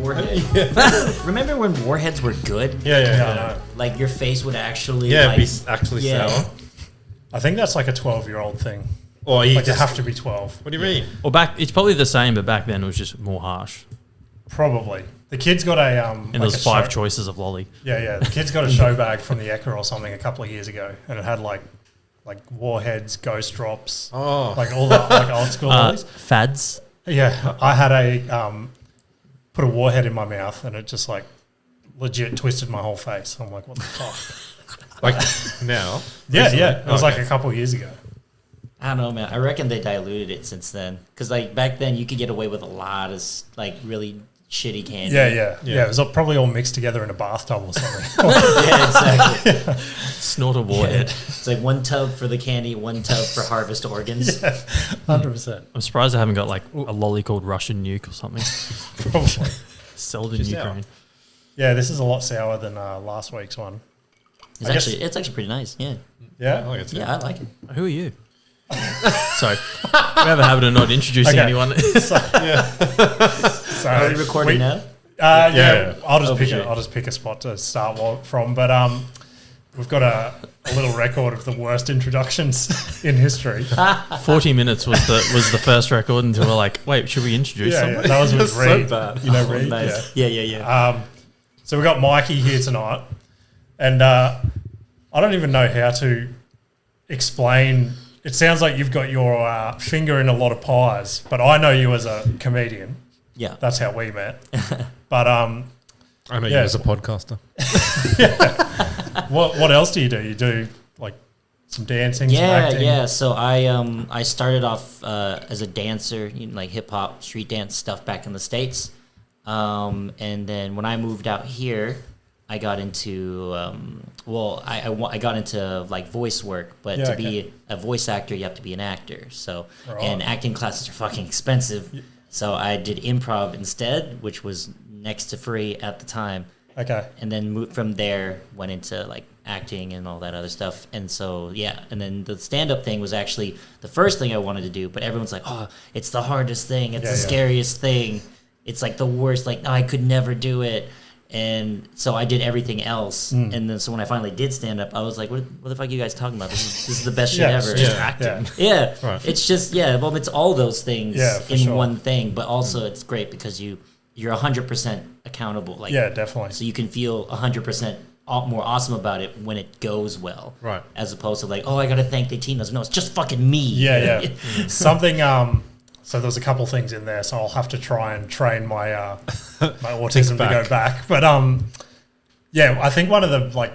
Warhead. Remember when warheads were good? Yeah. Like your face would actually be actually sour. I think that's like a 12-year-old thing. Or you have to be 12. What do you mean? Well, it's probably the same, but back then it was just more harsh. Probably. The kid's got a and there's 5 choices of lolly. Yeah. The kid's got a show bag from the Ecca or something a couple of years ago, and it had like warheads, ghost drops, like all the like old school lollies. Fads. Yeah, I had put a warhead in my mouth, and it just like legit twisted my whole face. I'm like, what the fuck? Like now? Yeah. It was like a couple of years ago. I don't know, man. I reckon they diluted it since then. Because like back then, you could get away with a lot of like really shitty candy. Yeah. It was probably all mixed together in a bathtub or something. Yeah, exactly. Snort a warhead. Yeah. It's like 1 tub for the candy, 1 tub for harvest organs. 100%. I'm surprised I haven't got like a lolly called Russian Nuke or something. Probably. Sold in Ukraine. Yeah, this is a lot sour than last week's one. It's actually pretty nice. Yeah. Yeah? I like it. Yeah, I like it. Who are you? Sorry. We have a habit of not introducing anyone. So, are we recording now? Yeah. I'll just pick a spot to start from. But we've got a little record of the worst introductions in history. 40 minutes was the first record until we're like, wait, should we introduce someone? Yeah, that was with Reed. So bad. You know Reed? Nice. Yeah. So we've got Mikee here tonight. And I don't even know how to explain. It sounds like you've got your finger in a lot of pies, but I know you as a comedian. Yeah. That's how we met. But I know you as a podcaster. What else do? You do like some dancing, some acting? Yeah. So I started off as a dancer, like hip hop, street dance stuff back in the States. And then when I moved out here, I got into I got into like voice work, but to be a voice actor, you have to be an actor. So and acting classes are fucking expensive. So I did improv instead, which was next to free at the time. Okay. And then from there went into like acting and all that other stuff. And so and then the stand-up thing was actually the first thing I wanted to do, but everyone's like, oh, it's the hardest thing, it's the scariest thing, it's like the worst, like I could never do it. And so I did everything else. And then so when I finally did stand up, I was like, what the fuck are you guys talking about? This is the best shit ever. Just acting. Yeah. Right. It's just, well, it's all those things in one thing, but also it's great because you're 100% accountable. Like, yeah, definitely. So you can feel 100% more awesome about it when it goes well. Right. As opposed to like, oh, I got to thank the team. No, it's just fucking me. Yeah. Something, so there's a couple things in there, so I'll have to try and train my my autism to go back. But I think one of the like,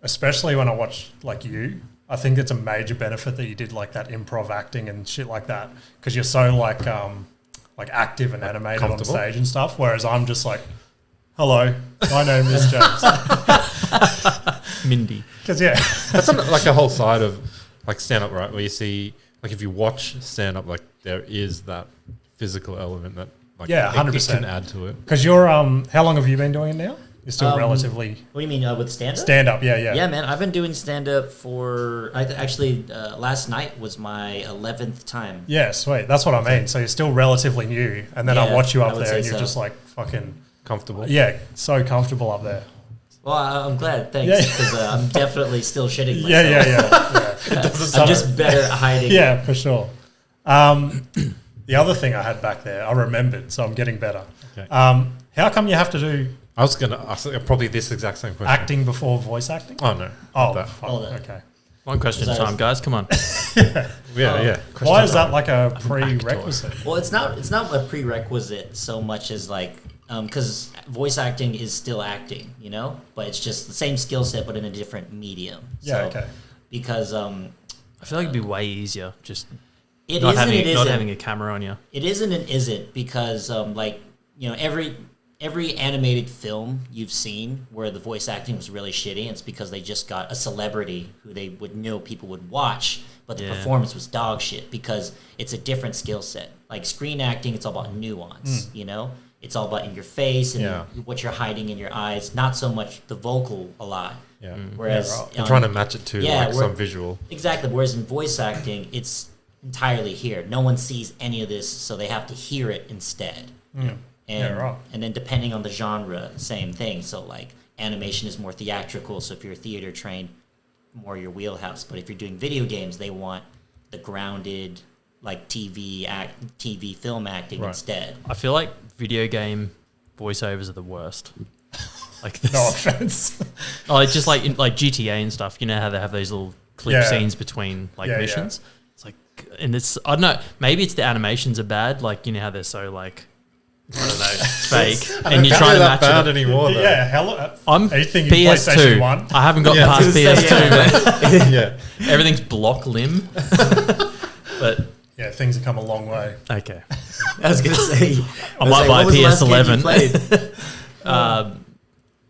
especially when I watch like you, I think it's a major benefit that you did like that improv acting and shit like that because you're so like active and animated on stage and stuff. Whereas I'm just like, hello, my name is James. Mindy. Because that's like a whole side of like stand up, right? Where you see like if you watch stand up, like there is that physical element that like 100% it can add to it. Because you're how long have you been doing it now? You're still relatively. What do you mean with stand up? Stand up, yeah. Yeah, man. I've been doing stand up for actually last night was my 11th time. Yeah, sweet. That's what I mean. So you're still relatively new, and then I watch you up there, and you're just like fucking comfortable. Yeah, so comfortable up there. Well, I'm glad. Thanks, because I'm definitely still shitting myself. Yeah. I'm just better at hiding. Yeah, for sure. The other thing I had back there, I remembered, so I'm getting better. Okay. How come you have to do I was going to ask probably this exact same question. acting before voice acting? Oh, no. Okay. One question at a time, guys. Come on. Yeah. Why is that like a prerequisite? Well, it's not a prerequisite so much as like because voice acting is still acting, but it's just the same skill set but in a different medium. Yeah, okay. Because I feel like it'd be way easier just it not isn't. not having a camera on you. It isn't and isn't because every animated film you've seen where the voice acting was really shitty, it's because they just got a celebrity who they would know people would watch, but the performance was dog shit because it's a different skill set. Like screen acting, it's all about nuance, It's all about in your face and what you're hiding in your eyes, not so much the vocal a lot. Yeah. Whereas you're trying to match it to some visual. Exactly. Whereas in voice acting, it's entirely here. No one sees any of this, so they have to hear it instead. And, right. and then depending on the genre, same thing. So like animation is more theatrical. So if you're theater trained, more your wheelhouse. But if you're doing video games, they want the grounded like TV film acting instead. I feel like video game voiceovers are the worst. Like this. No offense. Oh, it's just like like GTA and stuff. You know how they have those little clip scenes between like missions. It's like, and it's I don't know. Maybe it's the animations are bad. Like you know how they're so like I don't know fake, and you're trying to match bad it. anymore. Though. Yeah, hell, I'm anything in PlayStation PS2. 1. I haven't got past PS2. But Yeah. everything's block limb. But Yeah, things have come a long way. okay, I was gonna say I might buy what was the last game you PS11. played?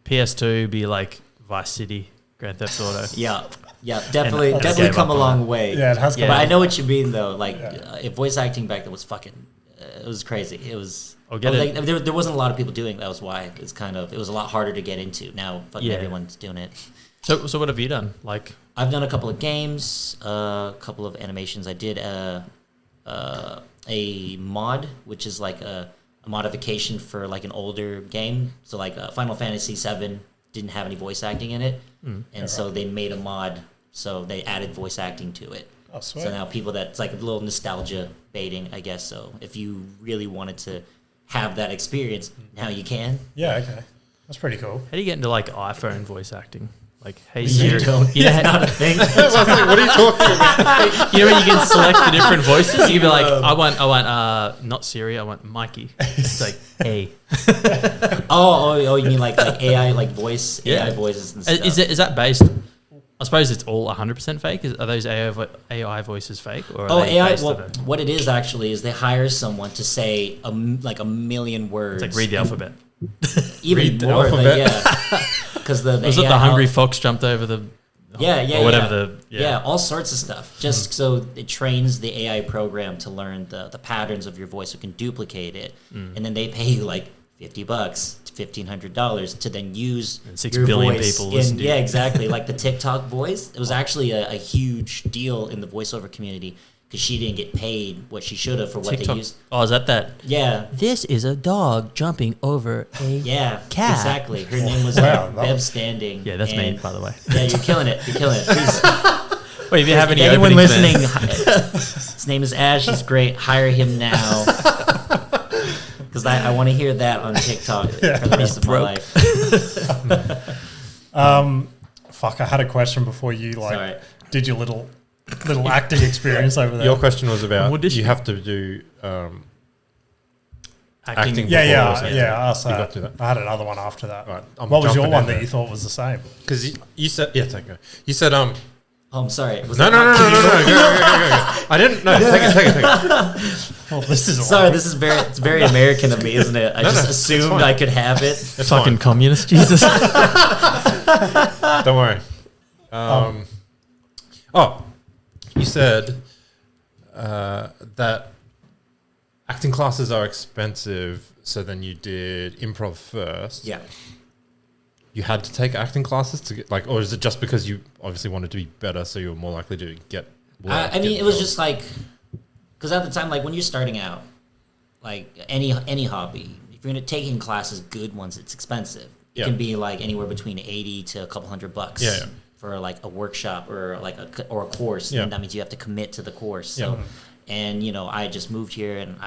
PS2 be like Vice City, Grand Theft Auto. Yeah, definitely, And definitely gave come a up on long it. way. Yeah, it has come But a I know what you mean, though. Like, Yeah. if voice acting back then was fucking, it was crazy. It was. I'll get it. Like, there wasn't a lot of people doing it. That was why it was a lot harder to get into. Now, fucking Yeah. everyone's doing it. So what have you done? Like, I've done a couple of games, a couple of animations. I did a mod, which is like a modification for like an older game. So like Final Fantasy VII didn't have any voice acting in it, and so they made a mod. So they added voice acting to it. Oh, sweet. So now people it's like a little nostalgia baiting, I guess. So if you really wanted to have that experience, now you can. Yeah, okay. That's pretty cool. how do you get into like iPhone voice acting? Like, hey You Siri, don't. you know, It's not a thing. I was like, what are you talking about? you know when you can select the different voices, you can be like, I want not Siri, I want Mikey. It's like, hey, Oh, you mean like AI, like voice, Yeah. AI voices and stuff. is that based? I suppose it's all 100% fake. Are those AI voices fake? Or are they AI. based Well, on it? what it is actually is they hire someone to say like a million words. It's like read the alphabet. Even Read the more. alphabet. Yeah, because the Was it AI the hungry fox jumped over the? Yeah, or whatever yeah, all sorts of stuff. Just so it trains the AI program to learn the patterns of your voice, so it can duplicate it, and then they pay you like $50 to $1,500 to then use And 6 your billion voice people listen to you. Yeah, exactly. Like the TikTok voice, it was actually a huge deal in the voiceover community because she didn't get paid what she should have for what TikTok. they used. Oh, is that? Yeah, This is a dog jumping over a. yeah, Cat. exactly. Her name was Wow, that Bev was- Standing. Yeah, that's me, and- by the way. Yeah, you're killing it. You're killing it. Please. Wait, if you have If any anyone openings listening, there- his name is Ash. He's great. Hire him now. Because I want to hear that on TikTok for the rest of my life. Fuck, I had a question before you Sorry. did your little acting experience over there. Your question was about Audition. you have to do acting. Yeah, before, yeah, so yeah. I asked You that. got to that. I had another one after that. Right, I'm what was your jumping one in that there. you thought was the same? Because you said take it. You said Oh, I'm sorry. Was no. that not- Go. I didn't. No, take it. Oh, this is Sorry, this is it's very American of me, isn't it? I just it's assumed fine. I could have it. It's fucking fine. communist, Jesus. Don't worry. You said that acting classes are expensive, so then you did improv first. Yeah. You had to take acting classes to get or is it just because you obviously wanted to be better, so you were more likely to get work? I mean, get it was jobs? just like, because at the time, like when you're starting out, like any hobby, if you're taking classes, good ones, it's expensive. It Yeah. can be like anywhere between 80 to a couple $100 Yeah. for like a workshop or like a course. Yeah. And that means you have to commit to the course. Yeah. So, and I just moved here and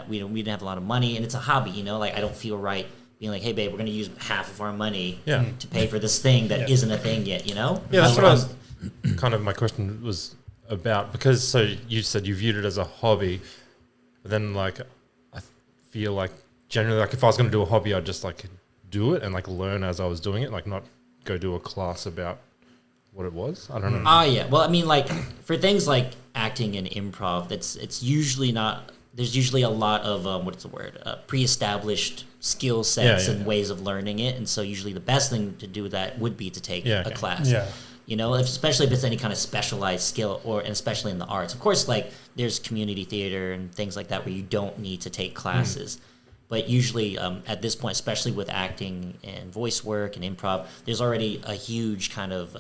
we didn't have a lot of money, and it's a hobby. Like I don't feel right being like, hey babe, we're gonna use half of our money Yeah. to pay for this thing that Yeah. not a thing yet. Yeah, that's what I was kind of my question was about, because so you said you viewed it as a hobby, but then like I feel like generally like if I was going to do a hobby, I'd just like do it and like learn as I was doing it, like not go do a class about what it was. I don't know. Oh yeah. Well, I mean, like for things like acting and improv, it's usually not. There's usually a lot of what's the word? Pre-established skill sets and ways of learning it, and so usually the best thing to do with that would be to take a class. Yeah. Especially if it's any kind of specialized skill, and especially in the arts. Of course, like there's community theater and things like that where you don't need to take classes. But usually at this point, especially with acting and voice work and improv, there's already a huge kind of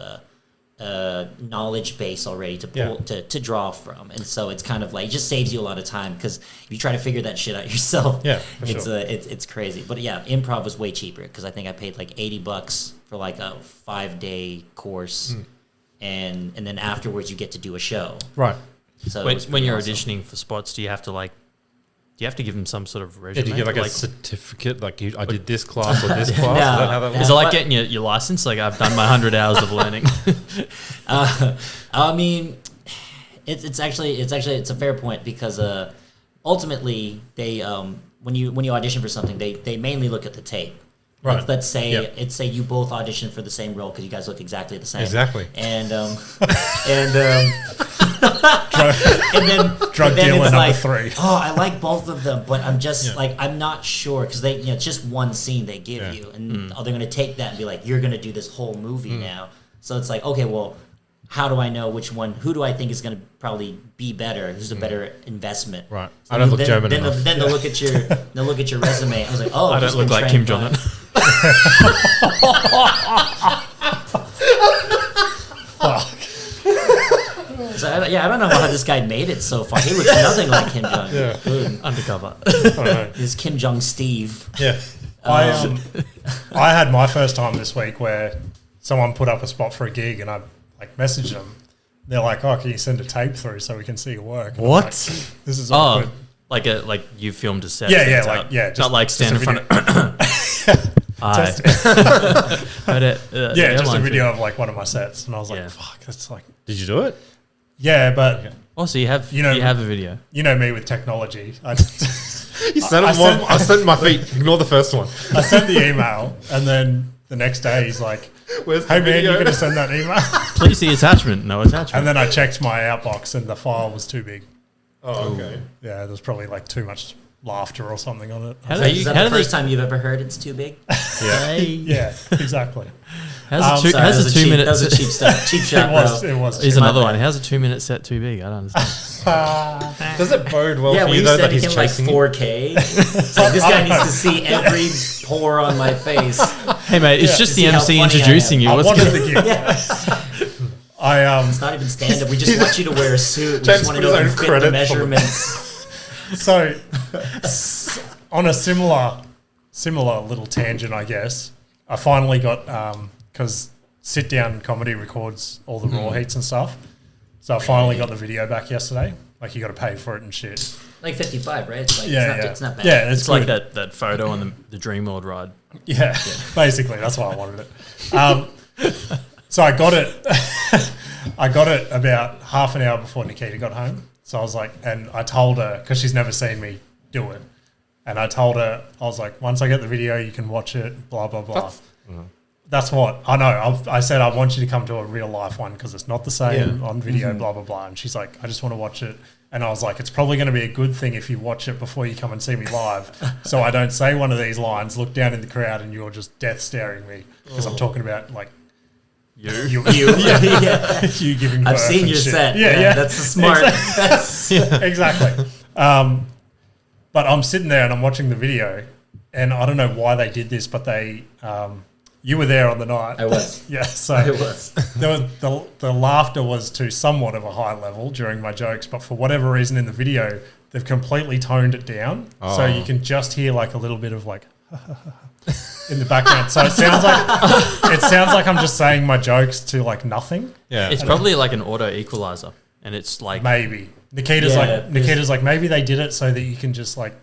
knowledge base already to pull to draw from, and so it's kind of like it just saves you a lot of time because if you try to figure that shit out yourself, it's crazy. But yeah, improv was way cheaper because I think I paid like $80 for like a 5-day course, and then afterwards you get to do a show. Right. So when you're auditioning for spots, do you have to give them some sort of resume? Do you get like a certificate? Like I did this class or this class? No, Is that how that works? Is it like getting your license? Like I've done my 100 hours of learning. I mean, it's actually a fair point because ultimately they when you audition for something they mainly look at the tape. Right. Let's say you both auditioned for the same role because you guys look exactly the same. Exactly. And and Drug then dealer it's number like, 3. oh, I like both of them, but I'm just like I'm not sure because it's just one scene they give you, and they're gonna take that and be like, you're gonna do this whole movie now. So it's like, okay, well, how do I know which one? Who do I think is gonna probably be better? Who's a better investment? Right. So I don't look German then enough. Then they'll look at your resume. I was like, oh, I don't look like Kim Jong Un. So I don't know how this guy made it so far. He looks nothing like Kim Jong. Yeah. Undercover. He's Kim Jong Steve. Yeah. I had my first time this week where someone put up a spot for a gig and I messaged them. They're like, "Oh, can you send a tape through so we can see your work?" And I'm like, this is awkward. Like you filmed a set. Just not like stand in front of. Test it. Just a video of like one of my sets, and I was like, "Fuck, that's like." Did you do it? Yeah, but so you have a video. You know me with technology. I sent my feet. Ignore the first one. I sent the email, and then the next day he's like, "Where's hey the man, video?" you're gonna send that email?" Please see attachment. No attachment. And then I checked my outbox, and the file was too big. Oh, okay. Yeah, there was probably like too much laughter or something on it. Is that the first time you've ever heard it's too big? Yeah, exactly. How's a 2 minute? That was a cheap stuff. Cheap shot, It was. Here's another one. How's a 2 minute set too big? I don't understand. Does it bode well for when you though that he's him like chasing you? 4K. It's like this guy needs to see every pore on my face. Hey mate, it's just the See how MC funny I introducing am. you. I What's wanted good? the gig. It's not even stand up. We just want you to wear a suit. We just want to know if you fit the measurements. So, on a similar little tangent, I guess, I finally got because Sit Down Comedy records all the raw heats and stuff. So I finally got the video back yesterday. Like you got to pay for it and shit. Like 55, right? It's like, it's not bad. Yeah, It's like that photo on the Dreamworld ride. Yeah, basically that's why I wanted it. So I got it. I got it about half an hour before Nikita got home. So I was like, and I told her because she's never seen me do it, and I told her I was like, once I get the video, you can watch it. Blah blah blah. That's what I know. I said I want you to come to a real life one because it's not the same on video. Blah blah blah. And she's like, I just want to watch it. And I was like, it's probably going to be a good thing if you watch it before you come and see me live, so I don't say one of these lines, look down in the crowd, and you're just death staring me because I'm talking about like. You giving birth. I've seen your shit. set. Yeah. That's the smart. Exactly. But I'm sitting there and I'm watching the video, and I don't know why they did this, but they, you were there on the night. I was. Yeah. So I was. there was the laughter was to somewhat of a high level during my jokes, but for whatever reason in the video, they've completely toned it down, so you can just hear like a little bit of like. In the background, so it sounds like I'm just saying my jokes to like nothing. Yeah, It's probably like an auto equalizer, and it's like Maybe Nikita's like maybe they did it so that you can just like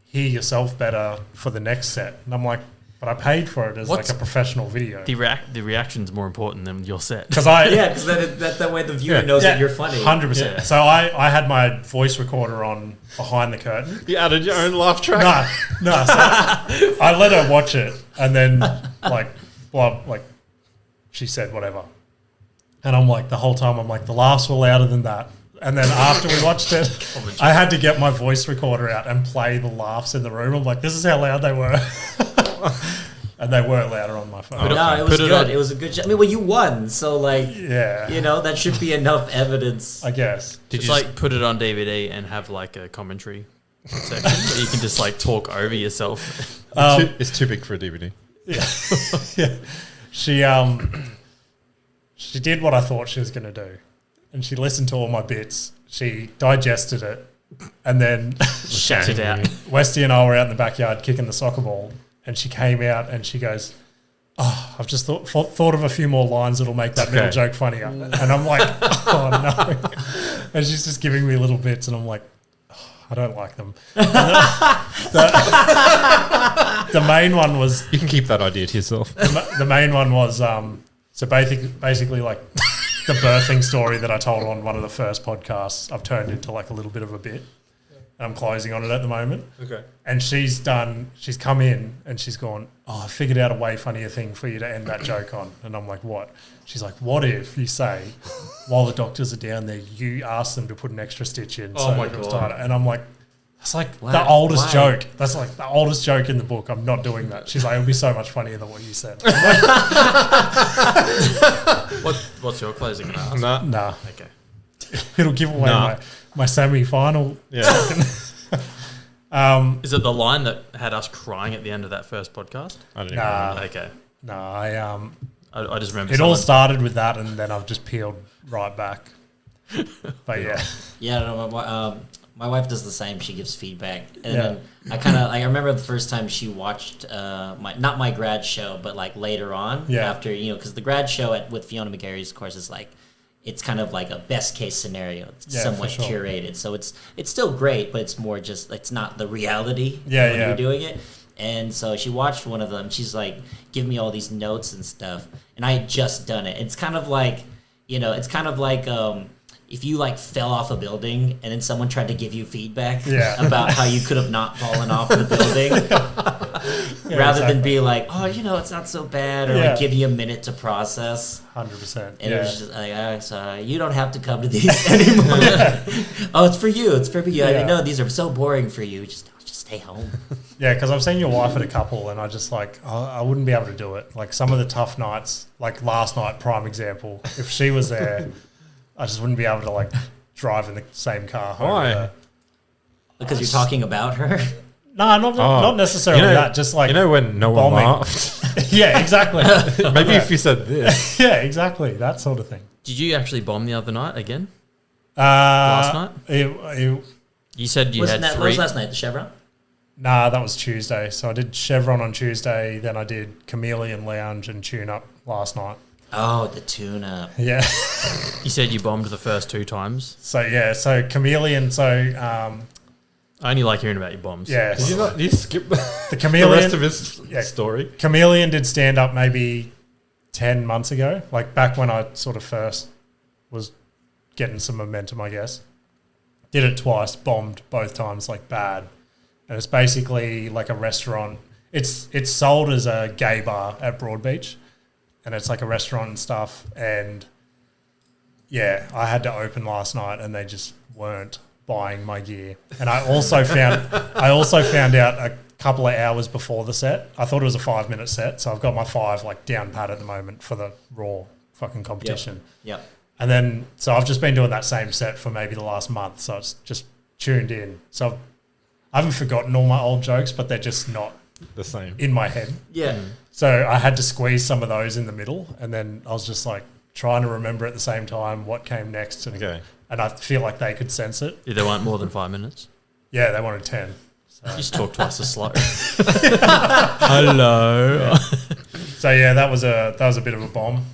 hear yourself better for the next set. And I'm like, but I paid for it as like a professional video. the reaction's more important than your set. Because because that way the viewer knows that you're funny. 100%. Yeah. So I had my voice recorder on behind the curtain. you added your own laugh track. No. So I let her watch it, and then like she said whatever, and I'm like the whole time I'm like the laughs were louder than that. And then after we watched it, I had to get my voice recorder out and play the laughs in the room. I'm like, this is how loud they were. And they were louder on my phone. No, it was good. It was a good job. I mean, well, you won, so like, that should be enough evidence. I guess. Did you like put it on DVD and have like a commentary section where you can just like talk over yourself? It's too big for a DVD. Yeah. she did what I thought she was going to do. And she listened to all my bits. She digested it. And then Shat it out. Westy and I were out in the backyard kicking the soccer ball. And she came out and she goes, oh, I've just thought of a few more lines that'll make that middle joke funnier. And I'm like, oh, no. And she's just giving me little bits. And I'm like, oh, I don't like them. The main one was... You can keep that idea to yourself. The main one was... So basically like the birthing story that I told on one of the first podcasts, I've turned into like a little bit of a bit. I'm closing on it at the moment. Okay. And she's come in and she's gone, oh, I figured out a way funnier thing for you to end that joke on. And I'm like, what? She's like, what if you say, while the doctors are down there, you ask them to put an extra stitch in? Oh my God. And I'm like, that's like the oldest joke. That's like the oldest joke in the book. I'm not doing that. She's like, it'll be so much funnier than what you said. What's your closing and ask? Nah. Okay. It'll give away my semi-final. Yeah. Is it the line that had us crying at the end of that first podcast? I don't Nah. know. Okay. No, I just remember it all started with that, and then I've just peeled right back. But yeah. Yeah, no, my wife does the same. She gives feedback, and then I remember the first time she watched not my grad show, but like later on after because the grad show with Fiona McGarry's course is like it's kind of like a best case scenario. It's somewhat curated, so it's still great, but it's more just it's not the reality when you're doing it. And so she watched one of them. She's like, give me all these notes and stuff, and I had just done it. It's kind of like if you like fell off a building and then someone tried to give you feedback about how you could have not fallen off the building rather than be like, oh, it's not so bad, or like give you a minute to process. 100%. And it was just like, so you don't have to come to these anymore. Oh, it's for you. It's for you. I know these are so boring for you. Just stay home. Yeah, because I've seen your wife at a couple, and I just like I wouldn't be able to do it. Like some of the tough nights, like last night, prime example. If she was there, I just wouldn't be able to like drive in the same car home. Why? Because you're talking about her. No, not necessarily that. Just like when no one laughed. Yeah, exactly. Maybe if you said this. Yeah, exactly. That sort of thing. Did you actually bomb the other night again? Last night? You said you had What 3. was last night? The Chevron? Nah, that was Tuesday. So I did Chevron on Tuesday, then I did Chameleon Lounge and Tune Up last night. Oh, the tune-up. Yeah. You said you bombed the first 2 times. So Chameleon, I only like hearing about your bombs. Yeah. Did you skip the Chameleon, the rest of his story? Chameleon did stand up maybe 10 months ago, like back when I sort of first was getting some momentum, I guess. Did it twice, bombed both times, like bad. And it's basically like a restaurant. It's sold as a gay bar at Broadbeach, and it's like a restaurant and stuff. And yeah, I had to open last night, and they just weren't buying my gear. And I also found out a couple of hours before the set. I thought it was a 5-minute set, so I've got my 5 like down pat at the moment for the Raw fucking competition. Yep. And then so I've just been doing that same set for maybe the last month, so it's just tuned in. So I haven't forgotten all my old jokes, but they're just not the same in my head. Yeah. So I had to squeeze some of those in the middle, and then I was just like trying to remember at the same time what came next. And I feel like they could sense it. They weren't more than 5 minutes. Yeah, they wanted 10. So. You just talk twice as slow. Hello. So yeah, that was a bit of a bomb.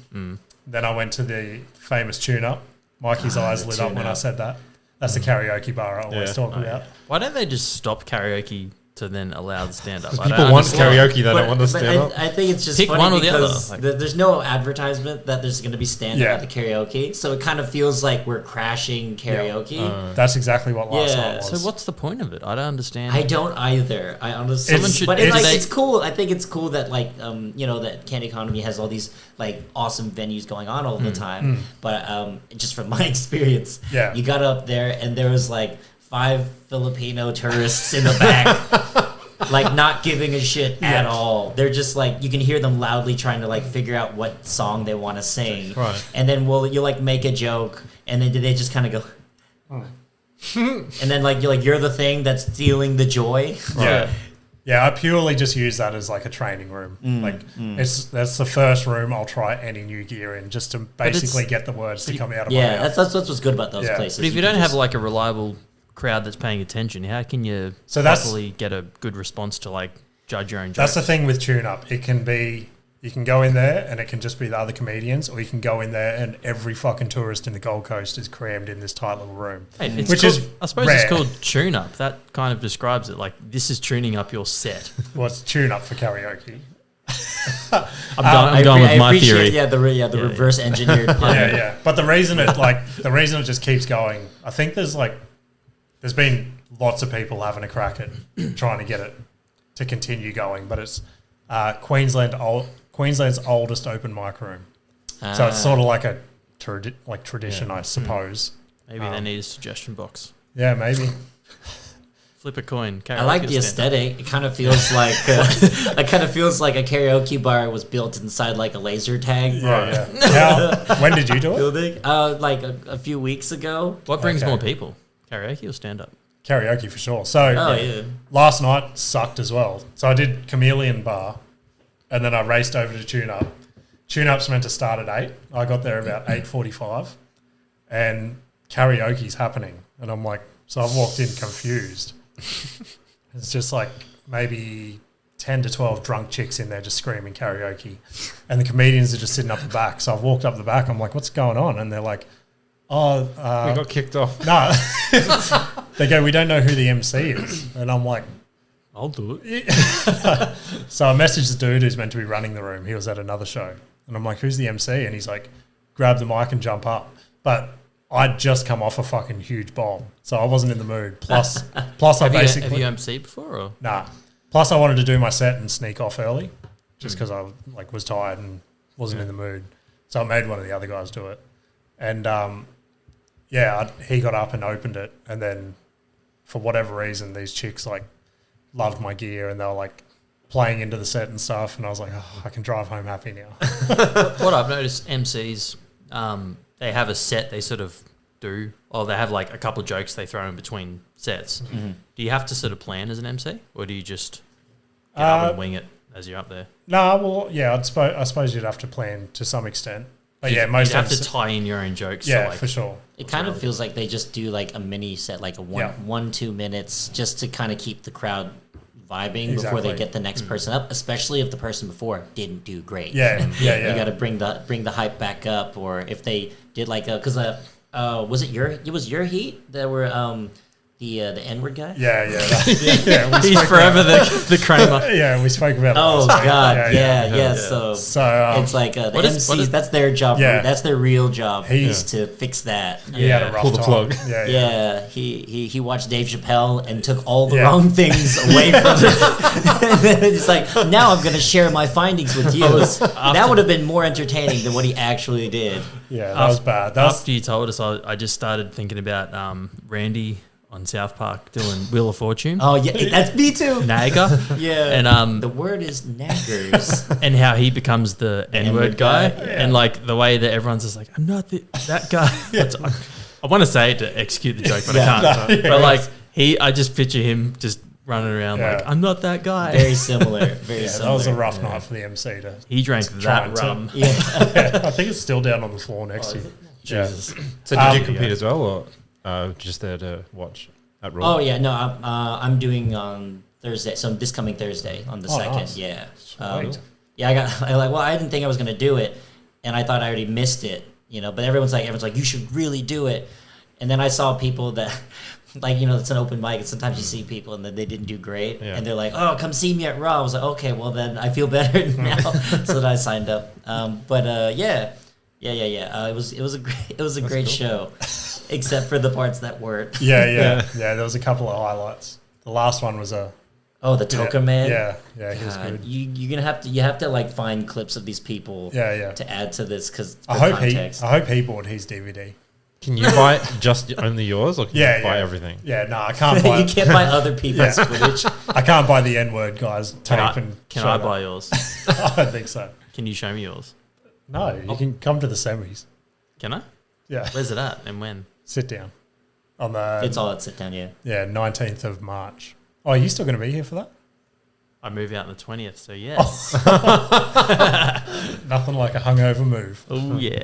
Then I went to the famous tune-up. Mikey's eyes lit up when I said that. That's the karaoke bar I always talk about. Why don't they just stop karaoke to then allow the stand-up? People want karaoke, they don't want the stand-up. I think it's just Pick funny one or the because other. there's no advertisement that there's going to be stand-up at the karaoke, so it kind of feels like we're crashing karaoke. That's exactly what last night was. So what's the point of it? I don't understand. I don't either. I honestly, it's cool. I think it's cool that that Can Economy has all these like awesome venues going on all the time. But just from my experience, you got up there and there was like 5 Filipino tourists in the back, like not giving a shit at all. They're just like, you can hear them loudly trying to like figure out what song they want to sing. Right. And then you like make a joke, and then they just kind of go, and then like you're the thing that's stealing the joy. Yeah. Yeah, I purely just use that as like a training room. That's the first room I'll try any new gear in, just to basically get the words to come out of my mouth. That's what's good about those places. But if you don't have like a reliable crowd that's paying attention, how can you properly get a good response to like judge your own jokes? That's the thing with Tune Up. It can be, you can go in there and it can just be the other comedians, or you can go in there and every fucking tourist in the Gold Coast is crammed in this tight little room. Hey, which is I suppose rare. it's called Tune Up. That kind of describes it. Like, this is tuning up your set. Well, it's Tune Up for karaoke. I'm going with my theory. The reverse engineered. Yeah. But the reason it just keeps going, I think there's been lots of people having a crack at trying to get it to continue going, but it's Queensland's oldest open mic room. So it's sort of like a tradition, I suppose. Maybe they need a suggestion box. Yeah, maybe. Flip a coin. I like the aesthetic. It kind of feels like a karaoke bar was built inside like a laser tag. Yeah. When did you do it? Building? Like a few weeks ago. What brings more people? Karaoke or stand up? Karaoke for sure. So last night sucked as well. So I did Chameleon Bar, and then I raced over to Tune Up. Tune Up's meant to start at 8. I got there about 8:45, and karaoke's happening. And I'm like, so I've walked in confused. It's just like maybe 10 to 12 drunk chicks in there just screaming karaoke, and the comedians are just sitting up the back. So I've walked up the back. I'm like, what's going on? And they're like, we got kicked off. No. They go, we don't know who the MC is. And I'm like, I'll do it. So I messaged the dude who's meant to be running the room. He was at another show. And I'm like, who's the MC? And he's like, grab the mic and jump up. But I'd just come off a fucking huge bomb. So I wasn't in the mood. Plus I basically... Have you MC before? Or? Nah. Plus I wanted to do my set and sneak off early just because I was tired and wasn't in the mood. So I made one of the other guys do it. And he got up and opened it, and then for whatever reason, these chicks loved my gear, and they were playing into the set and stuff, and I was like, oh, I can drive home happy now. What I've noticed, MCs, they have a set they sort of do, or they have a couple of jokes they throw in between sets. Mm-hmm. Do you have to sort of plan as an MC, or do you just get up and wing it as you're up there? I suppose you'd have to plan to some extent. But you'd have to tie in your own jokes. Yeah, for sure. It kind of feels like they just do a mini set, like a 1-2 minutes, just to kind of keep the crowd vibing before they get the next person up, especially if the person before didn't do great. Yeah. You got to bring the hype back up, or if they did was it your heat that were the N-word guy? Yeah. He's forever the Kramer. Yeah, we spoke about that. Oh, God. Yeah. So it's like the MCs, that's their job. Yeah. That's their real job is to fix that. He had a rough pull the plug. Yeah. He watched Dave Chappelle and took all the wrong things away from it. And then it's like, now I'm going to share my findings with you. That would have been more entertaining than what he actually did. Yeah, that was bad. After you told us, I just started thinking about Randy on South Park doing Wheel of Fortune. Oh yeah, that's me too. Nagger. Yeah. And the word is naggers. And how he becomes the N-word guy. Yeah. And the way that everyone's just like, I'm not that guy. I want to say it to execute the joke, but I can't. But I just picture him just running around I'm not that guy. Very similar. Very similar. That was a rough night for the MC. He drank that rum. Yeah. I think it's still down on the floor next to you. Jesus. So did you compete as well, or just there to watch at Raw? Oh yeah, no, I'm doing on Thursday. So this coming Thursday on the 2nd. Nice. Yeah. Sweet. I didn't think I was gonna do it, and I thought I already missed it. But everyone's like, you should really do it. And then I saw people that, it's an open mic, and sometimes you see people and then they didn't do great, and they're like, oh, come see me at Raw. I was like, okay, well then I feel better now, so that I signed up. Yeah. It was a great cool. show, except for the parts that weren't. Yeah. There was a couple of highlights. The last one was the Toker man. Yeah, he was good. You have to find clips of these people. To add to this because I hope he bought his DVD. Can you buy just only yours, or can you buy everything? Yeah, no, I can't buy. You can't buy other people's footage. I can't buy the N-word guys tape. Can I buy yours? I don't think so. Can you show me yours? No, you can come to the semis. Can I? Yeah. Where's it at and when? Sit down. On the. It's all at sit down. Yeah. Yeah, 19th of March. Oh, are you still going to be here for that? I move out on the 20th, so yes. Nothing like a hungover move. Oh, yeah.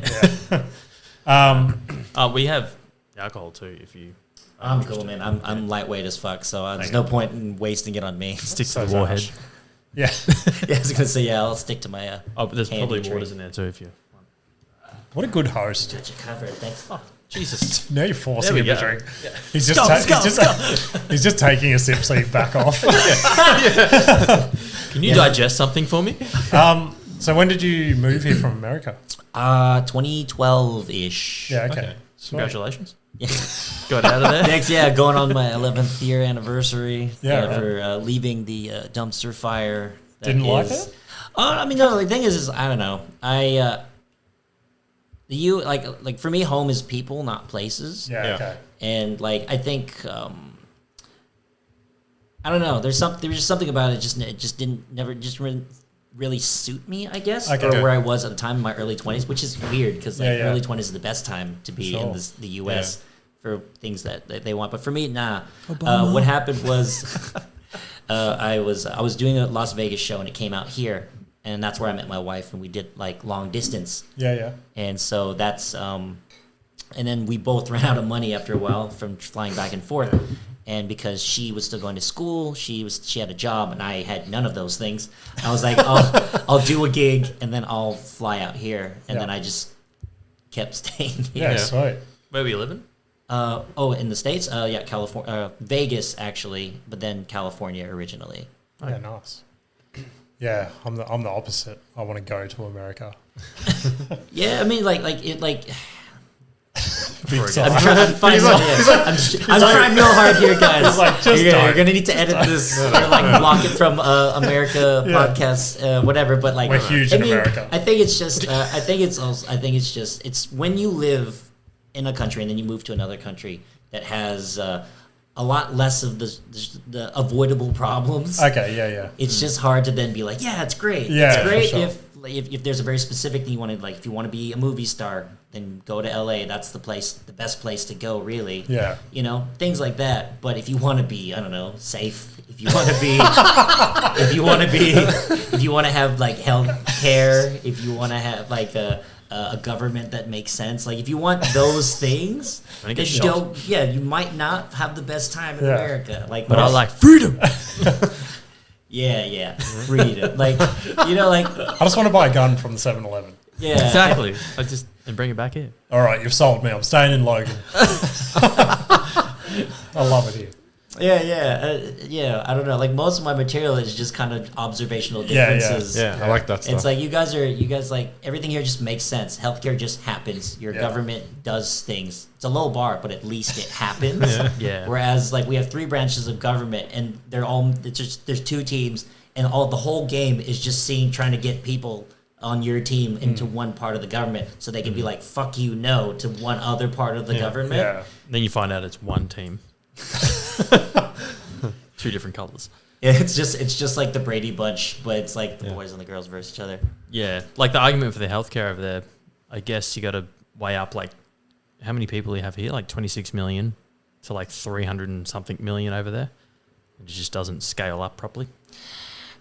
We have alcohol too, if you... I'm cool, man. I'm lightweight as fuck, so there's no point in wasting it on me. Stick to the warhead. Yeah. Yeah, I was gonna say I'll stick to my. But there's probably drink. waters in there too if you want. What a good host. Got you covered. Thanks. Oh, Jesus. Now you're forcing There him we to go. drink. Yeah. He's just taking a sip so you back off. Can you digest something for me? So when did you move here from America? 2012 ish. Yeah, okay. Sweet. Congratulations. Yeah. Got out of there. Thanks. Yeah, going on my 11th year anniversary. Yeah, right. For leaving the dumpster fire. that Didn't like is- it? I mean, no. The thing is I don't know. Like for me, home is people, not places. Yeah, Yeah. okay. And like I think I don't know. There's just something about it. It just didn't really suit me. I guess Okay. or where I was at the time in my early 20s, which is weird because like Yeah. early 20s is the best time to be in Sure. the U.S. for things that they want. But for me, nah. What happened was I was doing a Las Vegas show and it came out here, and that's where I met my wife, and we did like long distance. Yeah. And so that's, and then we both ran out of money after a while from flying back and forth. And because she was still going to school, she had a job, and I had none of those things. I was like, I'll do a gig, and then I'll fly out here. And then I just kept staying here. Yeah, sweet. Where were you living? In the States? Yeah, California, Vegas actually, but then California originally. Yeah, nice. Yeah, I'm the opposite. I want to go to America. Yeah, I mean, like. Big I'm sigh. I'm trying real hard here, guys. He's like, just you're don't. gonna need to edit this or like block it from America podcast, whatever. But like, We're huge in America. I think it's just. It's when you live in a country and then you move to another country that has a lot less of the avoidable problems. Okay, yeah. It's just hard to then be like, yeah, it's great. Yeah, it's great for sure. if there's a very specific thing you want to like. If you want to be a movie star, then go to LA. That's the best place to go, really. Yeah. You know, things like that. But if you want to be, I don't know, safe. If you want to be, if you want to have like health care, if you want to have like a government that makes sense, like if you want those things, Wanna get then you might not have the best time in America. Like, But I like freedom. Yeah, freedom. Like, you know, like, I just want to buy a gun from the 7-Eleven. yeah. Exactly. And bring it back here. All right, you've sold me. I'm staying in Logan. I love it here. Yeah. I don't know. Like most of my material is just kind of observational Yeah. differences. Yeah, I like that stuff. It's like you guys like everything here just makes sense. Healthcare just happens. Your government does things. It's a low bar, but at least it happens. Yeah. Whereas like we have 3 branches of government, and there's 2 teams, and the whole game is just trying to get people on your team into one part of the government, so they can be like fuck you no to one other part of the government. Yeah. Then you find out it's one team. 2 different colors. Yeah, it's just like the Brady Bunch, but it's like the boys and the girls versus each other. Yeah, like the argument for the healthcare over there, I guess you got to weigh up like how many people you have here, like 26 million to like 300 and something million over there. It just doesn't scale up properly.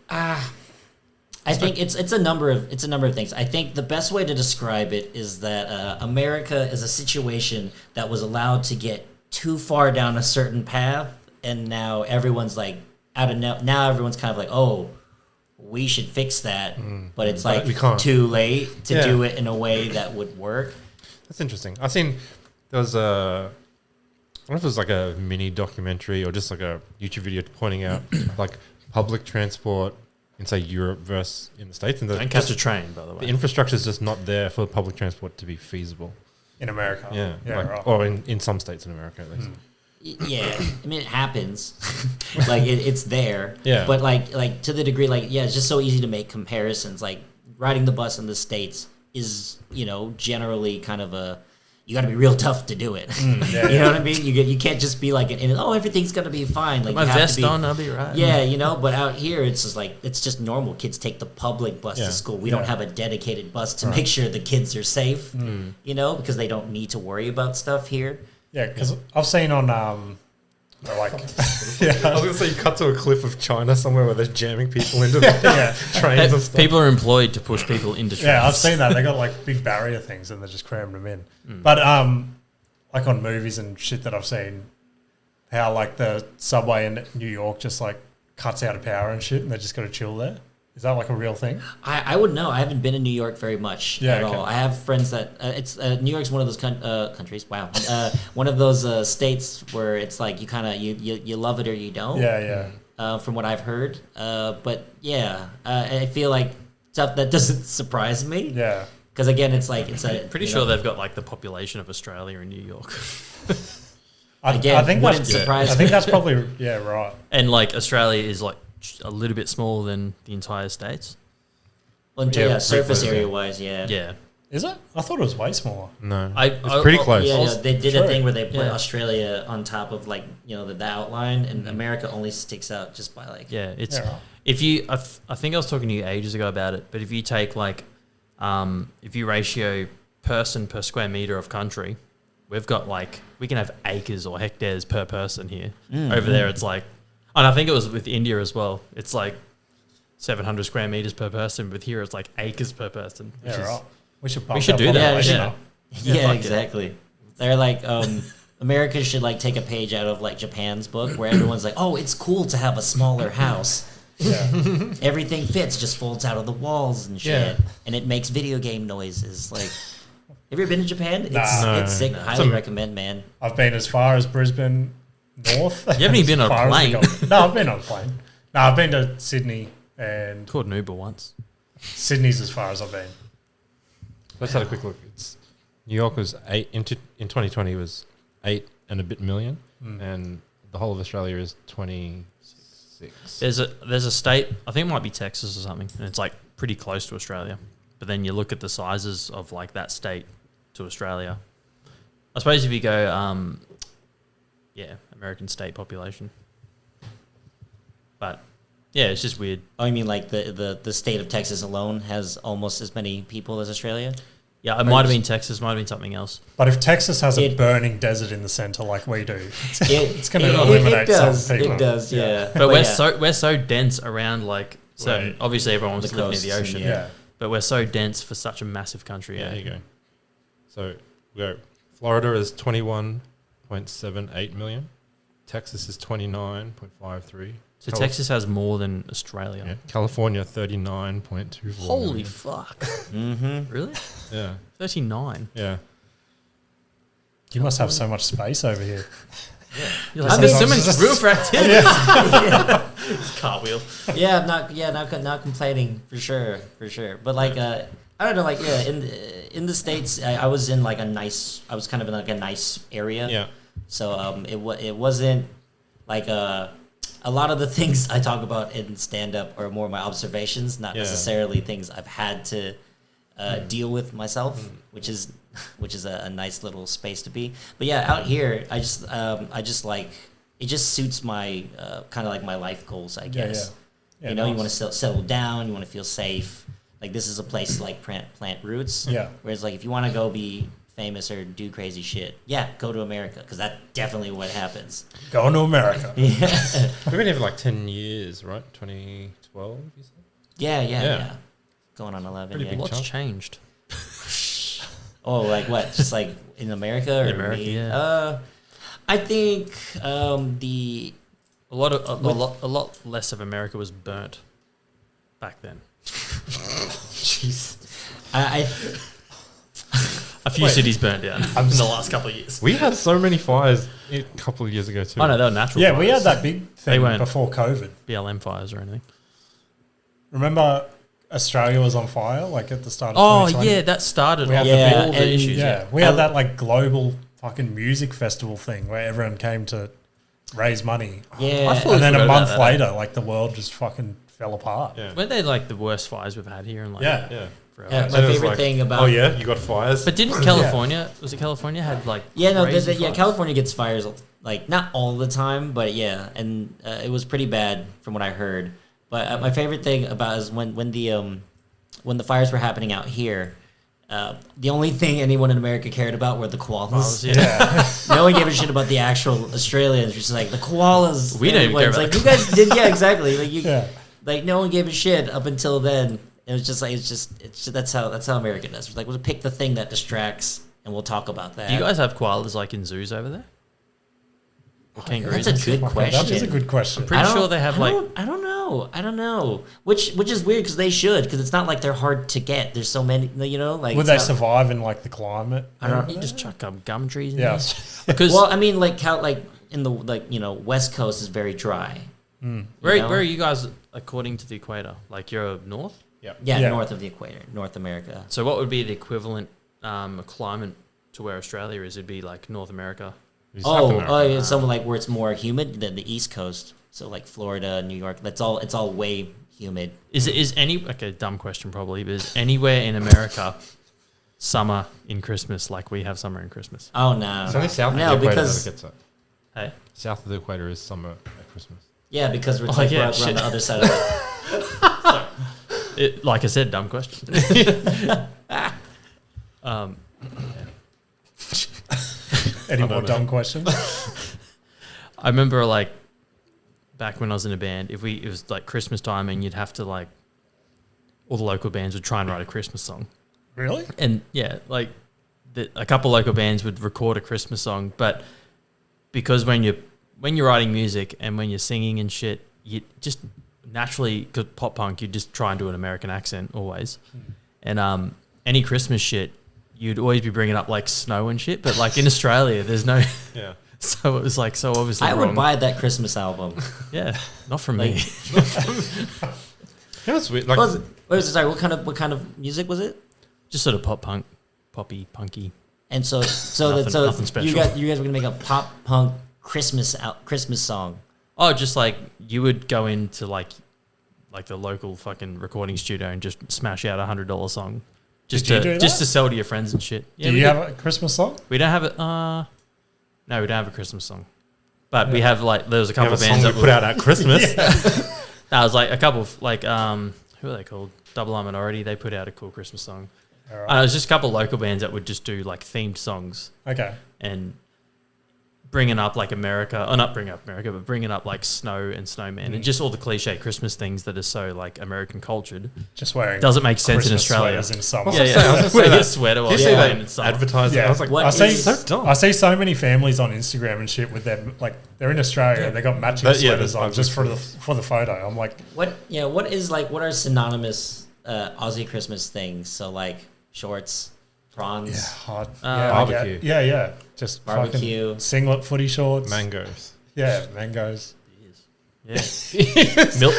I think it's a number of things. I think the best way to describe it is that America is a situation that was allowed to get too far down a certain path, and now everyone's like now everyone's kind of like, oh, we should fix that, but it's like we can't. too late to do it in a way that would work. That's interesting. I've seen there was I don't know if it was like a mini documentary or just like a YouTube video pointing out like public transport in say Europe versus in the States, and Don't catch a train, by the way. the infrastructure is just not there for public transport to be feasible. In America. Yeah, Like, right. or in some states in America at least. Yeah, I mean it happens, like it's there. Yeah. But like to the degree, like it's just so easy to make comparisons. Like riding the bus in the States is generally kind of you got to be real tough to do it. You know what I mean? You can't just be like everything's gonna be fine. Like My you have vest to be, on, I'll be right. Yeah, but out here it's just like it's just normal. Kids take the public bus Yeah. to school. We don't have a dedicated bus to make sure the kids are safe. Because they don't need to worry about stuff here. Yeah, because I've seen on They're like, I was gonna say you cut to a cliff of China somewhere where they're jamming people into the trains and stuff. People are employed to push people into trains. yeah, I've seen that. They got like big barrier things and they're just cramming them in. But like on movies and shit that I've seen, how like the subway in New York just like cuts out of power and shit, and they just got to chill there. Is that like a real thing? I would know. I haven't been in New York very much at all. I have friends that it's New York's one of those countries. Wow, one of those states where it's like you kind of you love it or you don't. Yeah. From what I've heard, but yeah, I feel like stuff that doesn't surprise me. Yeah. Because again, it's like it's a Pretty sure they've got like the population of Australia in New York. I think wouldn't surprise I me. think that's probably right. And like Australia is like a little bit smaller than the entire States. Well, surface area wise, yeah. Yeah. Is it? I thought it was way smaller. No, it's pretty close. Yeah, they did True. a thing where they put Australia on top of like the outline, and America only sticks out just by like. Yeah, it's Yeah. if you. I think I was talking to you ages ago about it, but if you take like, if you ratio person per square meter of country, we've got like we can have acres or hectares per person here. Over there, it's like, and I think it was with India as well. It's like 700 square meters per person. With here, it's like acres per person. Which is, Right. We should do that. population Yeah. up. Yeah, fuck it. exactly. They're like, America should like take a page out of like Japan's book where everyone's like, oh, it's cool to have a smaller house. Yeah. Everything fits, just folds out of the walls and shit, Yeah. and it makes video game noises. Like, have you ever been to Japan? It's Nah. it's sick. No. Highly recommend, man. I've been as far as Brisbane north. You haven't even been As on a far as plane. we go. No, I've been on a plane. No, I've been to Sydney, and called an Uber once. Sydney's as far as I've been. Let's have a quick look. It's New York was in 2020 was 8 and a bit million, and the whole of Australia is 26. There's a state, I think it might be Texas or something, and it's like pretty close to Australia. But then you look at the sizes of like that state to Australia. I suppose if you go, American state population. But yeah, it's just weird. Oh, you mean like the state of Texas alone has almost as many people as Australia? Yeah, it might have been Texas, might have been something else. But if Texas has a It- burning desert in the center like we do, It's gonna eliminate some people. It does, yeah. But we're so dense around like Right. obviously everyone wants The to live near the coasts, ocean. yeah. But we're so dense for such a massive country. Yeah, there you go. So we go. Florida is 21.78 million. Texas is 29.53. So Texas has more than Australia. Yeah. California 39.24. Holy million. fuck. Mm-hmm. Really? Yeah. 39. Yeah. You must have so much space over here. You're like, I there's mean- so much room for activity. Cartwheel. Yeah, I'm not complaining for sure. But like, I don't know, like in the States, I was in like I was kind of in like a nice area. Yeah. So it wasn't like a lot of the things I talk about in stand up are more my observations, not necessarily things I've had to deal with myself, which is a nice little space to be. But yeah, out here, I just like it just suits my kind of like my life goals, I guess. Yeah, you know, you nice. want to settle down, you want to feel safe. Like this is a place to like plant roots. Yeah. Whereas like if you want to go be famous or do crazy shit, yeah, go to America because that's definitely what happens. Going to America. Yeah. We've been here for like 10 years, right? 2012, you said? Yeah. Going on 11. Pretty Yeah. big What's chunk. changed? Oh, like what? Just like in America or In America, me? yeah. I think the A lot less of America was burnt back then. jeez, I A few cities burnt down in the last couple of years. We had so many fires a couple of years ago too. Oh no, they were natural. Yeah, fires. we had that big They thing weren't. before COVID. BLM fires or anything. Remember Australia was on fire like at the start of Oh 2020? yeah, that started We off had the all big- the and- issues. Yeah, we had that like global fucking music festival thing where everyone came to raise money. yeah. I thought- And then a forgot about month that. later, like the world just fucking fell apart. Yeah. Weren't they like the worst fires we've had here in like Yeah. Yeah. forever? Yeah, So my it was favorite like, thing about Oh yeah, you got fires. But didn't California? Was it California had like crazy fires? California gets fires like not all the time, but yeah, and it was pretty bad from what I heard. But my favorite thing about is when the fires were happening out here, the only thing anyone in America cared about were the koalas. Yeah. No one gave a shit about the actual Australians. Just like the koalas. We don't even care It's about like the you guys did. Yeah, exactly. Like you. Yeah. Like no one gave a shit up until then. It was just like it's just that's how America does. It's like we'll pick the thing that distracts and we'll talk about that. Do you guys have koalas like in zoos over there? Or kangaroos? That's a good question. That is a good question. I'm pretty sure they have like. I don't know. Which is weird because they should, because it's not like they're hard to get. There's so many, you know. Like would they survive in like the climate? I don't know. You just chuck gum trees. In Yeah. there. Because Well, I mean, like how like in the West Coast is very dry. where know? are you guys according to the equator? Like you're north. Yeah, Yeah. north of the equator, North America. So what would be the equivalent climate to where Australia is? It'd be like North America. South America. It's somewhere like where it's more humid than the East Coast. So like Florida, New York. It's all way humid. Is any okay? Dumb question probably, but is anywhere in America summer in Christmas like we have summer in Christmas? Oh no, It's only south no, of the equator because that gets it. Hey, South of the equator is summer at Christmas. yeah, because we're, Oh, like, yeah, we're on shit. the other side of it. like I said, dumb question. Any more dumb questions? I remember like back when I was in a band, it was like Christmas time, and you'd have to like all the local bands would try and write a Christmas song, Really? and yeah, like a couple local bands would record a Christmas song, but because when you're writing music and when you're singing and shit, you just naturally, because pop punk, you just try and do an American accent always, and any Christmas shit, you'd always be bringing up like snow and shit, but like in Australia, there's no. Yeah. So it was like so obviously I wrong. would buy that Christmas album. Yeah, not from Like- me. Yeah, it's weird. Like, Sorry, what kind of music was it? Just sort of pop punk, poppy, punky. And so Nothing special. you guys were gonna make a pop punk Christmas song. Oh, just like you would go into like the local fucking recording studio and just smash out $100 song, just Did you do to that? sell to your friends and shit. Yeah, Do we you did. have a Christmas song? We don't have it. No, we don't have a Christmas song, but we have like there was a you have couple a of song bands we that put out at Christmas. That was like a couple of like who are they called? Double R Minority. They put out a cool Christmas song. All right. And it was just a couple of local bands that would just do like themed songs. Okay. And bringing up like America, or not bringing up America, but bringing up like snow and snowman and just all the cliche Christmas things that are so like American cultured. Just wearing Doesn't make sense in Christmas Australia. sweaters in summer. Yeah, Yeah, I was gonna say wear a that. sweater while Did you you're see playing in that summer. advertising? Yeah. I was like, What I see, is- so dumb. I see so many families on Instagram and shit with them, like they're in Australia and they got matching That- yeah, sweaters that's on just for the photo. I'm like, What are synonymous Aussie Christmas things? So like shorts, prawns, yeah, hard. Barbecue. Yeah. Just Barbecue. fucking singlet, footy shorts, mangoes. Yeah, mangoes. Yeah.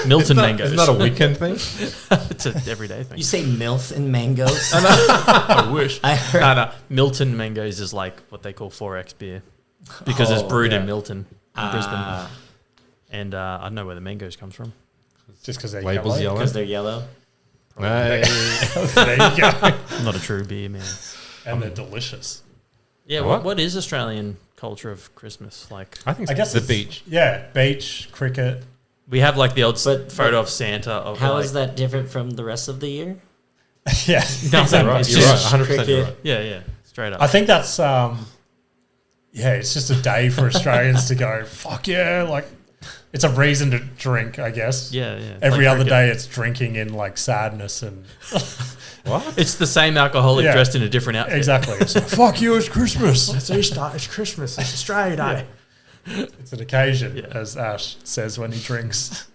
Milton mangoes. Isn't that a weekend thing? It's an everyday thing. You say MILF and mangoes? I wish. I heard. No. Milton mangoes is like what they call 4X beer because it's Oh, brewed in yeah. Milton, in Brisbane. Ah, And I don't know where the mangoes comes from. Just because they're Labels yellow. yellow. because they're yellow. Hey. There you go. I'm not a true beer man. And they're delicious. Yeah, What? what is Australian culture of Christmas like? I think I guess the it's- beach. Yeah, beach, cricket. We have like the old But- photo of Santa. Of How like, is that different from the rest of the year? Yeah. Nothing. Right, It's you're just- right. 100% you're cricket. right. Yeah, straight up. I think that's it's just a day for Australians to go, fuck yeah, like it's a reason to drink, I guess. yeah. Every Like other cricket. day it's drinking in like sadness and What? It's the same alcoholic Yeah. dressed in a different outfit. exactly. It's like, fuck you, it's Christmas. It's Easter. It's Christmas. It's Australia Day. It's an occasion, Yeah. as Ash says when he drinks.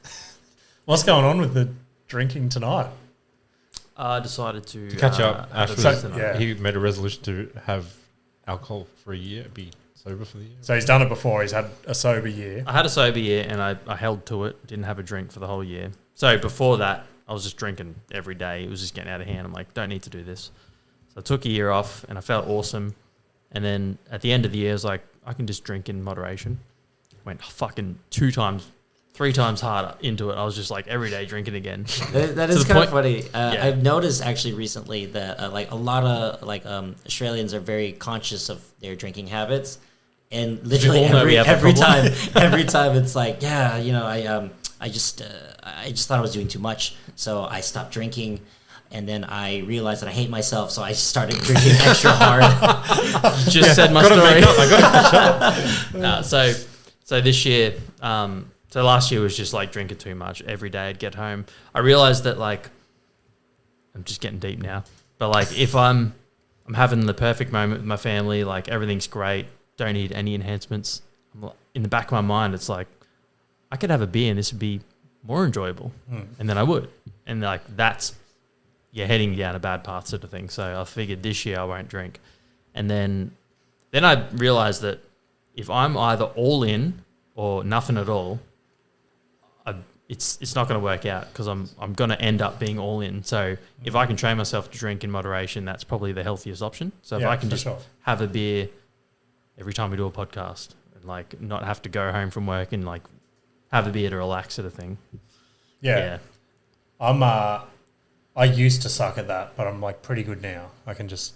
What's going on with the drinking tonight? I decided to Catch up. Ash have was, a So- tonight. yeah. he made a resolution to have alcohol for a year, be sober for the year. So he's done it before. He's had a sober year. I had a sober year and I held to it. Didn't have a drink for the whole year. So before that, I was just drinking every day. It was just getting out of hand. I'm like, don't need to do this. So I took a year off and I felt awesome. And then at the end of the year, I was like, I can just drink in moderation. Went fucking 3 times harder into it. I was just like every day drinking again. That To is the kind of point- funny. Yeah. I've noticed actually recently that like a lot of like Australians are very conscious of their drinking habits, and literally all know we have a every problem. time every time it's like, yeah, you know, I just thought I was doing too much, so I stopped drinking. and then I realized that I hate myself, so I started drinking extra hard. You just said my Gotta story. make up, I gotta No, so this year, so last year was just like drinking too much every day. I'd get home. I realized that like, I'm just getting deep now, but like if I'm having the perfect moment with my family, like everything's great, don't need any enhancements. In the back of my mind, it's like I could have a beer and this would be more enjoyable, and then I would, and like that's heading down a bad path sort of thing. So I figured this year I won't drink, and then I realized that if I'm either all in or nothing at all, it's not going to work out because I'm going to end up being all in. So if I can train myself to drink in moderation, that's probably the healthiest option. So if I can just have a beer every time we do a podcast and like not have to go home from work and like have a beer to relax sort of thing. Yeah. I used to suck at that, but I'm like pretty good now. I can just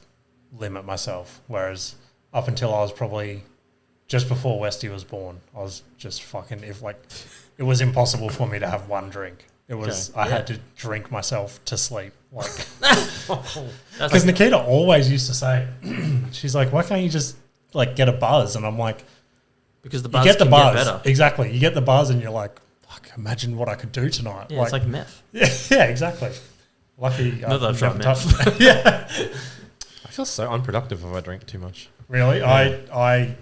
limit myself. Whereas up until I was probably just before Westy was born, I was just fucking, it was impossible for me to have one drink. It was, I had to drink myself to sleep. Like, because Nikita always used to say, she's like, why can't you just like get a buzz? And I'm like, because the buzz get better. Exactly. You get the buzz and you're like, fuck, imagine what I could do tonight. Yeah, it's like meth. Yeah, exactly. Lucky not that I've tried meth. Touched yeah. I feel so unproductive if I drink too much. Really? Yeah. I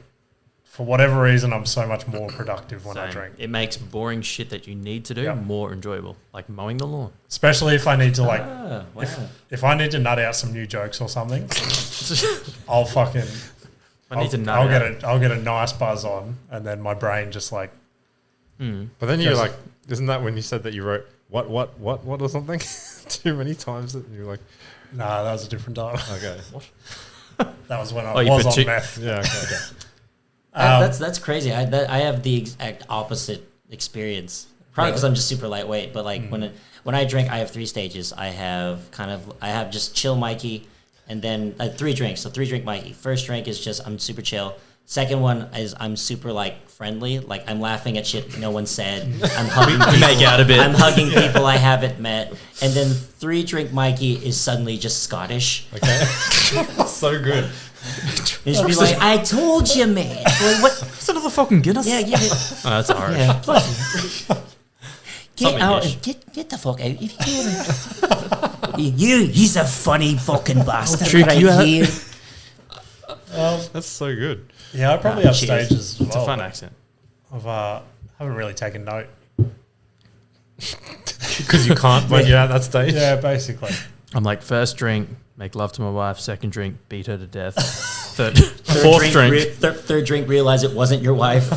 for whatever reason, I'm so much more productive when I drink. It makes boring shit that you need to do more enjoyable, like mowing the lawn. Especially if I need to if I need to nut out some new jokes or something, I'll fucking I'll get a nice buzz on, and then my brain just like. But then you're like, isn't that when you said that you wrote what or something too many times that you're like, nah, that was a different time. Okay, what? That was when I was on meth. Yeah, okay. That's crazy. I have the exact opposite experience. Probably because I'm just super lightweight. But like when I drink, I have 3 stages. I have just chill Mikey, and then 3 drinks. So 3 drink Mikey. First drink is just I'm super chill. Second one is I'm super like friendly. Like I'm laughing at shit no one said. I'm hugging people. Make out a bit. I'm hugging people I haven't met. And then 3 drink Mikey is suddenly just Scottish. Okay, that's so good. He'd just be like, I told you, man. Like, what? It's another fucking Guinness. Yeah, give it. Oh, that's Irish. Yeah. Get out. Get the fuck out. He's a funny fucking bastard right here. That's so good. Yeah, I probably have stages as well. It's a fun accent. I haven't really taken note. Because you can't when you're at that stage. Yeah, basically. I'm like, first drink, make love to my wife. Second drink, beat her to death. Fourth drink. Third drink, realize it wasn't your wife.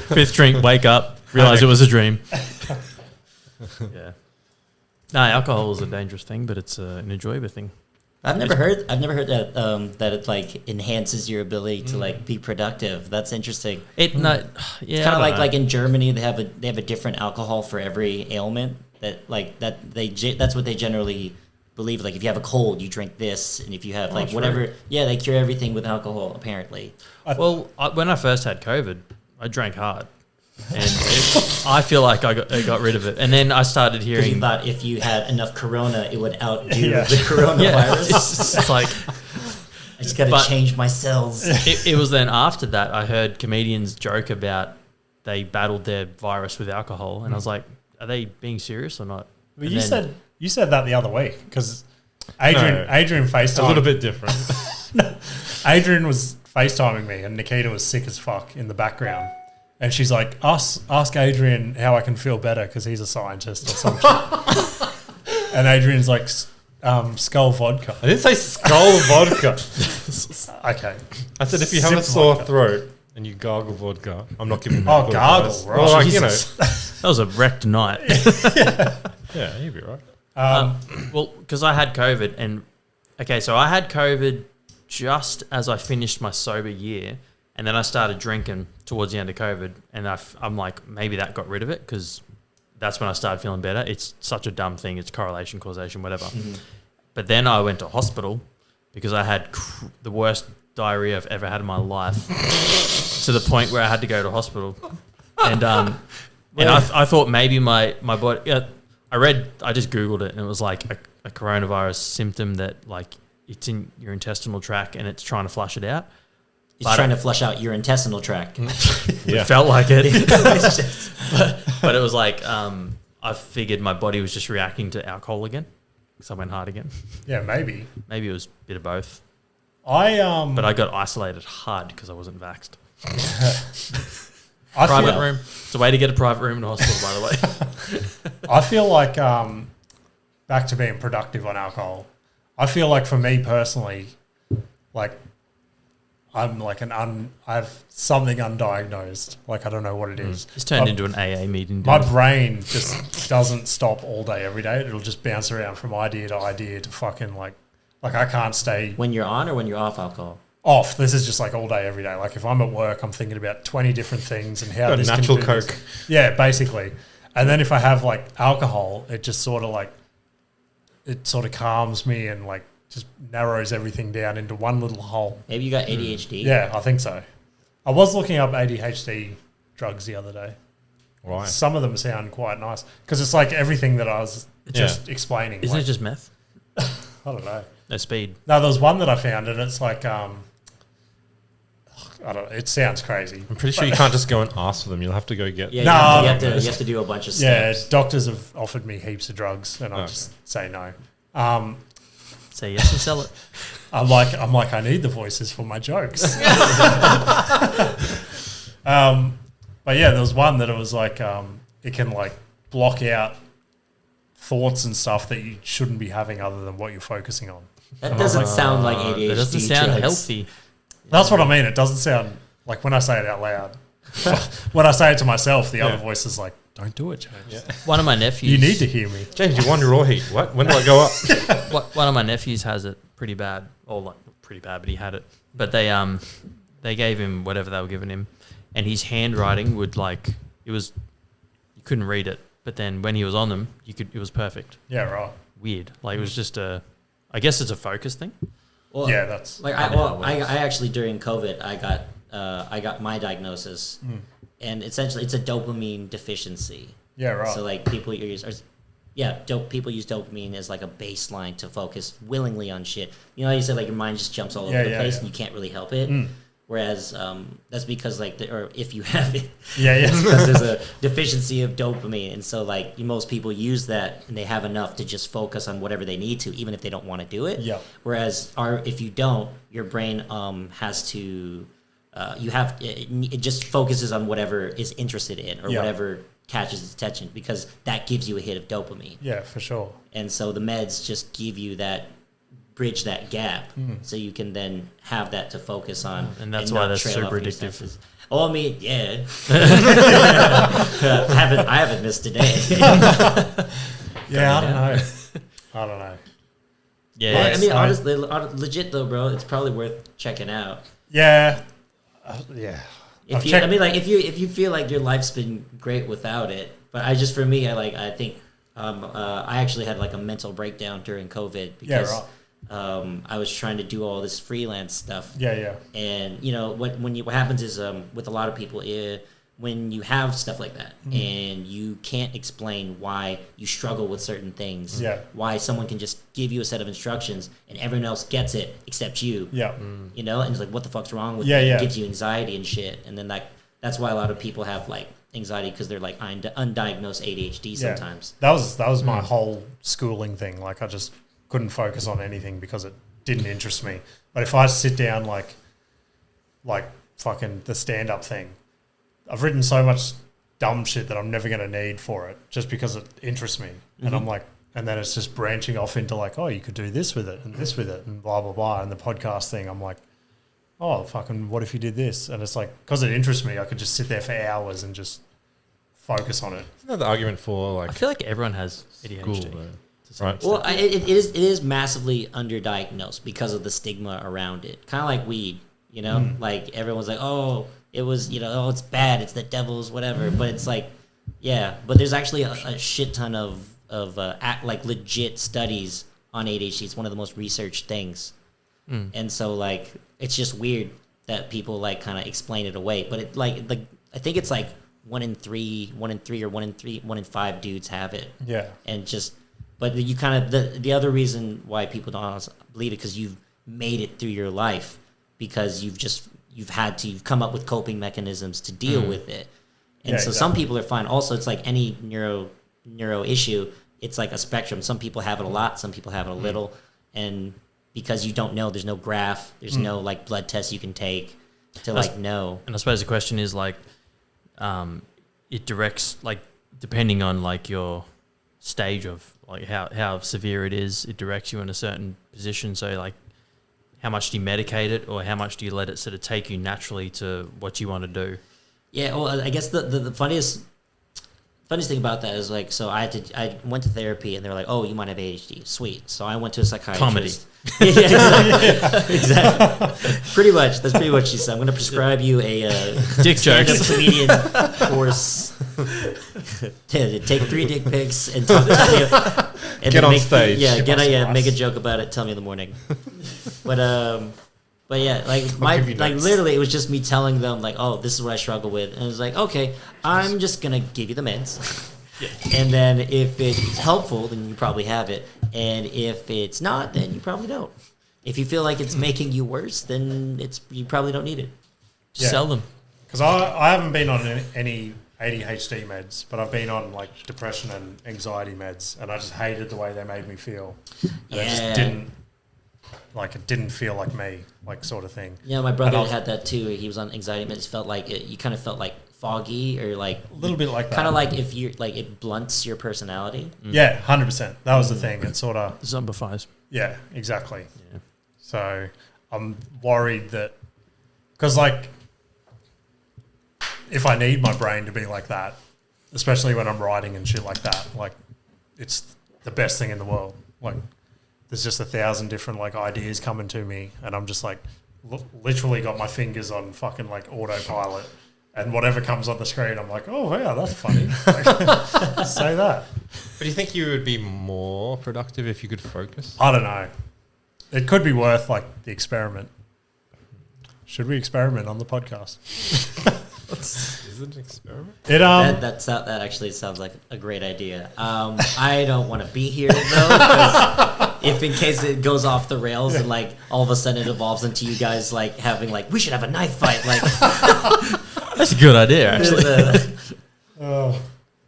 Fifth drink, wake up, realize it was a dream. Yeah. No, alcohol is a dangerous thing, but it's an enjoyable thing. I've never heard that that it like enhances your ability to like be productive. That's interesting. It's kind of like in Germany they have a different alcohol for every ailment that's what they generally believe. Like if you have a cold, you drink this, and if you have whatever, they cure everything with alcohol apparently. When I first had COVID, I drank hard. And I feel like I got rid of it. And then I started hearing... You thought if you had enough Corona, it would outdo the coronavirus. It's like... I just got to change my cells. It was then after that, I heard comedians joke about they battled their virus with alcohol. And I was like, are they being serious or not? Well, you said that the other week because Adrian FaceTimed... A little bit different. Adrian was FaceTiming me and Nikita was sick as fuck in the background. And she's like, ask Adrian how I can feel better because he's a scientist or something. And Adrian's like, Skull vodka. I didn't say Skull vodka. Okay. I said if you have a sore throat and you gargle vodka, I'm not giving you gargle, advice. right. Well, That was a wrecked night. Yeah, you'd be right. Because I had COVID and... Okay, so I had COVID just as I finished my sober year. And then I started drinking towards the end of COVID, and I'm like, maybe that got rid of it because that's when I started feeling better. It's such a dumb thing. It's correlation, causation, whatever. Mm-hmm. But then I went to hospital because I had the worst diarrhea I've ever had in my life to the point where I had to go to hospital. And I thought maybe my body... I just Googled it, and it was like a coronavirus symptom that like it's in your intestinal tract and it's trying to flush it out. It's trying to flush out your intestinal tract. It felt like it. but it was like, I figured my body was just reacting to alcohol again. So I went hard again. Yeah, maybe. Maybe it was a bit of both. But I got isolated hard because I wasn't vaxxed. private room. It's a way to get a private room in a hospital, by the way. I feel like, back to being productive on alcohol, I feel like for me personally, like I'm like I have something undiagnosed. Like I don't know what it is. It's turned into an AA meeting. My brain just doesn't stop all day, every day. It'll just bounce around from idea to fucking like I can't stay When you're on or when you're off alcohol? off. This is just like all day, every day. Like if I'm at work, I'm thinking about 20 different things and how this natural can do Coke. this. Yeah, basically. And then if I have like alcohol, it just sort of like, it sort of calms me and like just narrows everything down into one little hole. Maybe you got ADHD. Yeah, I think so. I was looking up ADHD drugs the other day. Why? Some of them sound quite nice because it's like everything that I was just explaining. Isn't like, it just meth? I don't know. No, speed. No, there was one that I found and it's like, I don't know. It sounds crazy. I'm pretty sure you can't just go and ask for them. You'll have to go get. Yeah, No. you have to do a bunch of Yeah, steps. doctors have offered me heaps of drugs and I just say no. Say yes and sell it. I'm like, I need the voices for my jokes. But yeah, there was one that it was like, it can like block out thoughts and stuff that you shouldn't be having other than what you're focusing on. That doesn't sound like ADHD. That doesn't sound drugs. healthy. That's what I mean. It doesn't sound like when I say it out loud. When I say it to myself, the other voice is like, don't do it, James. One of my nephews. You need to hear me. James, you won your raw heat. What? When do I go up? One of my nephews has it pretty bad, or like pretty bad, but he had it. But they gave him whatever they were giving him, and his handwriting would like you couldn't read it, but then when he was on them, it was perfect. Yeah, right. Weird, like it was just I guess it's a focus thing. Well, Yeah, that's like I actually during COVID I got my diagnosis, and essentially it's a dopamine deficiency. yeah, right. So like people use people use dopamine as like a baseline to focus willingly on shit. You know how you said like your mind just jumps all over the place and you can't really help it. Whereas that's because like or if you have it, because there's a deficiency of dopamine, and so like most people use that and they have enough to just focus on whatever they need to, even if they don't want to do it. Yeah. Whereas if you don't, your brain has to it just focuses on whatever is interested in or whatever catches its attention, because that gives you a hit of dopamine. Yeah, for sure. And so the meds just give you that, bridge that gap, so you can then have that to focus on. And that's not why that's trail super off your addictive. senses. Oh, I mean, yeah. I haven't missed a day. Yeah, I don't know. Yeah, Well, I mean, so- honestly, legit though, bro, it's probably worth checking out. Yeah. Yeah. If you, I mean, like if you feel like your life's been great without it, but for me, I think I actually had like a mental breakdown during COVID because I was trying to do all this freelance stuff. Yeah. And you know what happens is with a lot of people, when you have stuff like that and you can't explain why you struggle with certain things, why someone can just give you a set of instructions and everyone else gets it except you. Yeah. You know, and it's like, what the fuck's wrong with me? Yeah. It gives you anxiety and shit. And then that's why a lot of people have like anxiety, because they're like undiagnosed ADHD sometimes. That was my whole schooling thing. Like I just couldn't focus on anything because it didn't interest me. But if I sit down like fucking the stand-up thing, I've written so much dumb shit that I'm never going to need for it just because it interests me. And I'm like, and then it's just branching off into like, oh, you could do this with it and this with it and blah, blah, blah. And the podcast thing, I'm like, oh, fucking what if you did this? And it's like, because it interests me, I could just sit there for hours and just focus on it. Isn't that the argument for like? I feel like everyone has ADHD. School, right? Well, it is massively underdiagnosed because of the stigma around it. Kind of like weed, you know? Like everyone's like, oh, it was, you know, oh, it's bad, it's the devil's, whatever. But it's like, yeah, but there's actually a shit ton of like legit studies on ADHD. It's one of the most researched things. And so like, it's just weird that people like kind of explain it away. But it like I think it's like 1 in 3 or 1 in 5 dudes have it. Yeah. And just, but you kind of, the other reason why people don't believe it, because you've made it through your life, because you've come up with coping mechanisms to deal with it. And so some people are fine. Also, it's like any neuro issue, it's like a spectrum. Some people have it a lot, some people have it a little. And because you don't know, there's no graph, there's no like blood test you can take to like know. And I suppose the question is like, it directs, like, depending on like your stage of like how severe it is, it directs you in a certain position. So like, how much do you medicate it, or how much do you let it sort of take you naturally to what you want to do? Yeah, well, I guess the funniest thing about that is like, so I went to therapy and they were like, oh, you might have ADHD. Sweet. So I went to a psychiatrist. Comedy. Exactly. Pretty much. That's pretty much she said. I'm going to prescribe you a dick jokes comedian course. Take 3 dick pics and talk to you. And get on stage. Make a joke about it. Tell me in the morning. But yeah, like literally, it was just me telling them like, oh, this is what I struggle with, and it was like, okay, I'm just gonna give you the meds, and then if it's helpful, then you probably have it, and if it's not, then you probably don't. If you feel like it's making you worse, then you probably don't need it. Just sell them. Because I haven't been on any ADHD meds, but I've been on like depression and anxiety meds, and I just hated the way they made me feel. And it just it didn't feel like me, like sort of thing. Yeah, my brother had that too. He was on anxiety meds. Felt like you kind of felt like foggy, or like a little bit like that. Kind of like if you like it blunts your personality. Yeah, 100%. That was the thing. It sort of zombifies. Yeah, exactly. Yeah. So I'm worried that, because like, if I need my brain to be like that, especially when I'm writing and shit like that, like, it's the best thing in the world. Like, there's just 1,000 different like ideas coming to me, and I'm just like literally got my fingers on fucking like autopilot, and whatever comes on the screen, I'm like, oh yeah, that's funny. Like, say that. But do you think you would be more productive if you could focus? I don't know. It could be worth like the experiment. Should we experiment on the podcast? Is it an experiment? That actually sounds like a great idea. I don't want to be here though, if in case it goes off the rails and like all of a sudden it evolves into you guys like having like, we should have a knife fight. Like, that's a good idea actually.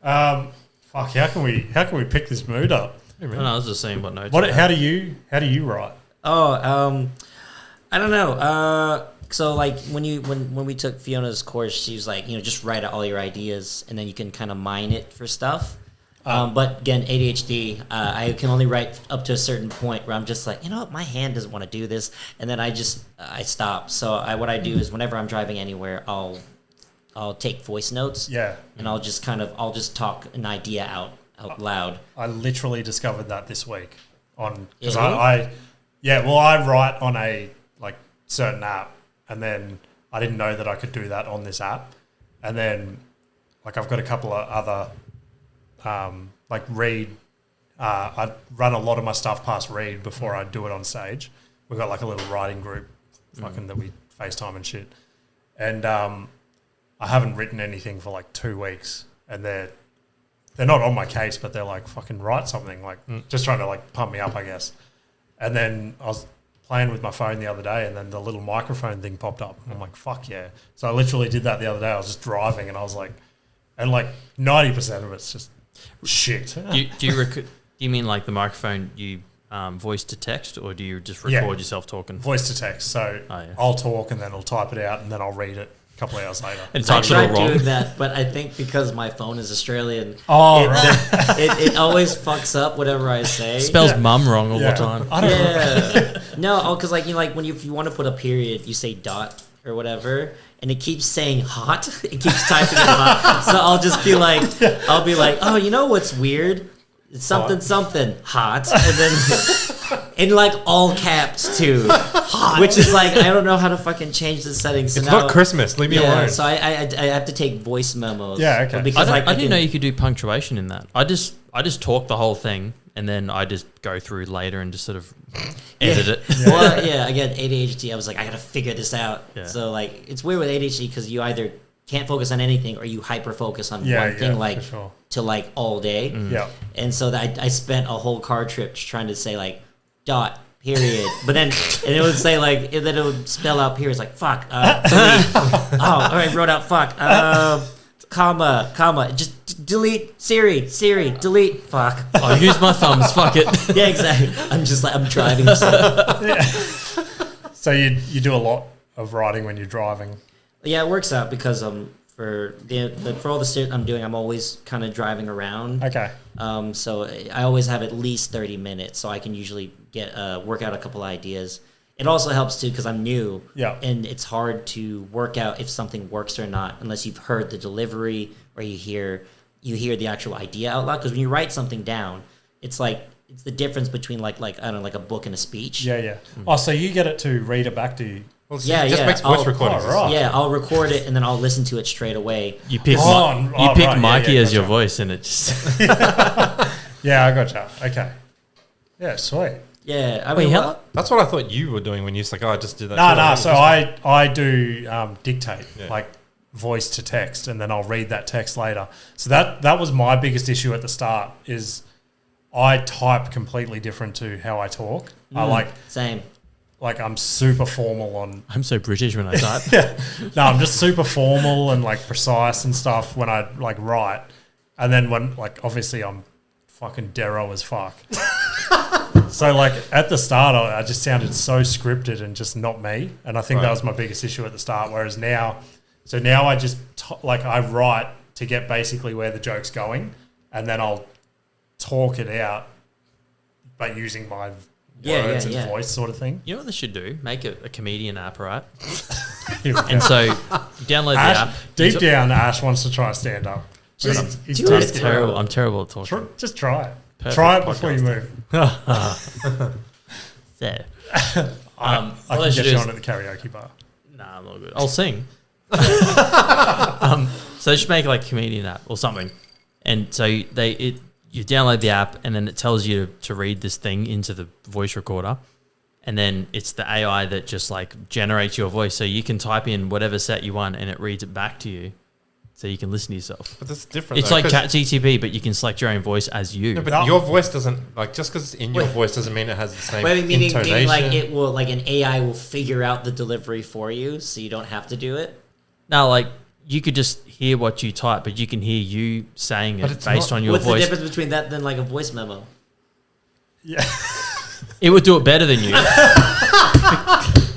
Fuck! How can we pick this mood up? I was just saying what notes. How do you write? I don't know. So like when we took Fiona's course, she was like, just write out all your ideas and then you can kind of mine it for stuff. But again, ADHD, I can only write up to a certain point where I'm just like, what, my hand doesn't want to do this, and then I stop. So what I do is whenever I'm driving anywhere, I'll take voice notes. Yeah. And I'll just talk an idea out loud. I literally discovered that this week because I write on a like certain app. And then I didn't know that I could do that on this app. And then, like, I've got a couple of other, like Reed. I run a lot of my stuff past Reed before I do it on stage. We've got like a little writing group, fucking that we FaceTime and shit. And I haven't written anything for like 2 weeks, and they're not on my case, but they're like, fucking write something, like just trying to like pump me up, I guess. And then I was playing with my phone the other day, and then the little microphone thing popped up. And I'm like, fuck yeah. So I literally did that the other day. I was just driving, and I was like, and like 90% of it's just shit. Do you mean like the microphone you voice to text, or do you just record yourself talking? Voice to text. So I'll talk, and then I'll type it out, and then I'll read it a couple of hours later. And I tried doing that, but I think because my phone is Australian, it always fucks up whatever I say. Spells mum wrong all the time. I don't know. No, because like if you want to put a period, you say dot or whatever, and it keeps saying hot. It keeps typing it hot. So I'll just be like, oh, you know what's weird? It's something hot, and then in like all caps too, hot. Which is like, I don't know how to fucking change the settings. So it's not Christmas. Leave me alone. So I have to take voice memos. Yeah, okay. Because I didn't know you could do punctuation in that. I just talk the whole thing, and then I just go through later and just sort of edit it. Well, again, ADHD. I was like, I gotta figure this out. Yeah. So like, it's weird with ADHD because you either can't focus on anything, or you hyper focus on one thing like for sure. to like all day. Yeah. And so I spent a whole car trip just trying to say like dot, period. But then and it would say like, and then it would spell out periods like fuck. Delete. Oh, all right, wrote out fuck. Comma. Just delete Siri, delete. Fuck. I use my thumbs. Fuck it. Yeah, exactly. I'm just like I'm driving. So you do a lot of writing when you're driving. Yeah, it works out because for all the shit I'm doing, I'm always kind of driving around. Okay. So I always have at least 30 minutes, so I can usually get work out a couple ideas. It also helps too because I'm new. Yeah. And it's hard to work out if something works or not unless you've heard the delivery or you hear the actual idea out loud. Because when you write something down, it's the difference between like I don't know, like a book and a speech. Yeah. Mm-hmm. Oh, so you get it to read it back to you? Well, Yeah, just yeah. makes voice recordings. right. Yeah, I'll record it and then I'll listen to it straight away. You pick right, Mikey as your gotcha. voice, and it just Yeah, I gotcha. Okay. Yeah, sweet. Yeah, I Wait, mean, how- That's what I thought you were doing when you said, like, I just did that. No. too. So I do dictate, Yeah. like voice to text, and then I'll read that text later. So that was my biggest issue at the start. Is I type completely different to how I talk. I same. like I'm super formal on. I'm so British when I type. No, I'm just super formal and like precise and stuff when I like write, and then when like obviously I'm fucking Darrow as fuck. So like at the start, I just sounded so scripted and just not me, and I think that was my biggest issue at the start. Whereas now I just I write to get basically where the joke's going, and then I'll talk it out, but using my words and voice sort of thing. You know what they should do? Make a comedian app, right? Here we go. And so you download the app. Ash, deep down, Ash wants to try stand up. Just He's do tasty. it. Terrible. I'm terrible at talking. Just try it. Perfect Try it before you move. So, I what can I should get do you is- on at the karaoke bar. nah, I'm not good. I'll sing. So they should make like a comedian app or something, and so you download the app, and then it tells you to read this thing into the voice recorder, and then it's the AI that just like generates your voice, so you can type in whatever set you want, and it reads it back to you, so you can listen to yourself. But that's different. It's though, like 'cause- ChatGTP, but you can select your own voice as you. No, but your voice doesn't, like, just because it's in your voice doesn't mean it has the same Meaning intonation. like it will, like an AI will figure out the delivery for you, so you don't have to do it. No, like you could just hear what you type, but you can hear you saying But it it's based not- on your What's voice. the difference between that and like a voice memo? Yeah. It would do it better than you.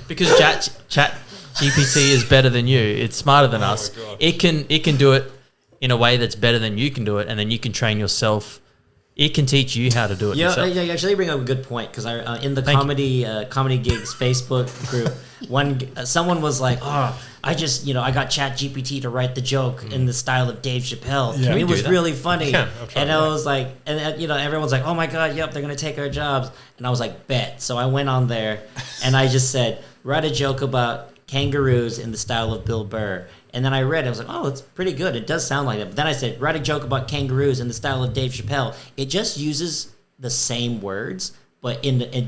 Because Chat GPT is better than you. It's smarter than us. my God. It can do it in a way that's better than you can do it, and then you can train yourself. It can teach you how to do it yourself. Yeah, you actually bring up a good point because in the Thank comedy gigs Facebook group, someone was like, "Oh, I got Chat GPT to write the joke in the style of Dave Chappelle. Yeah. And it Can we was do that? really funny." Yeah, I'll try And that. I was like, everyone's like, "Oh my god, yep, they're gonna take our jobs." And I was like, "Bet." So I went on there and I just said, "Write a joke about kangaroos in the style of Bill Burr." And then I read it. I was like, "Oh, it's pretty good. It does sound like it." But then I said, "Write a joke about kangaroos in the style of Dave Chappelle." It just uses the same words, but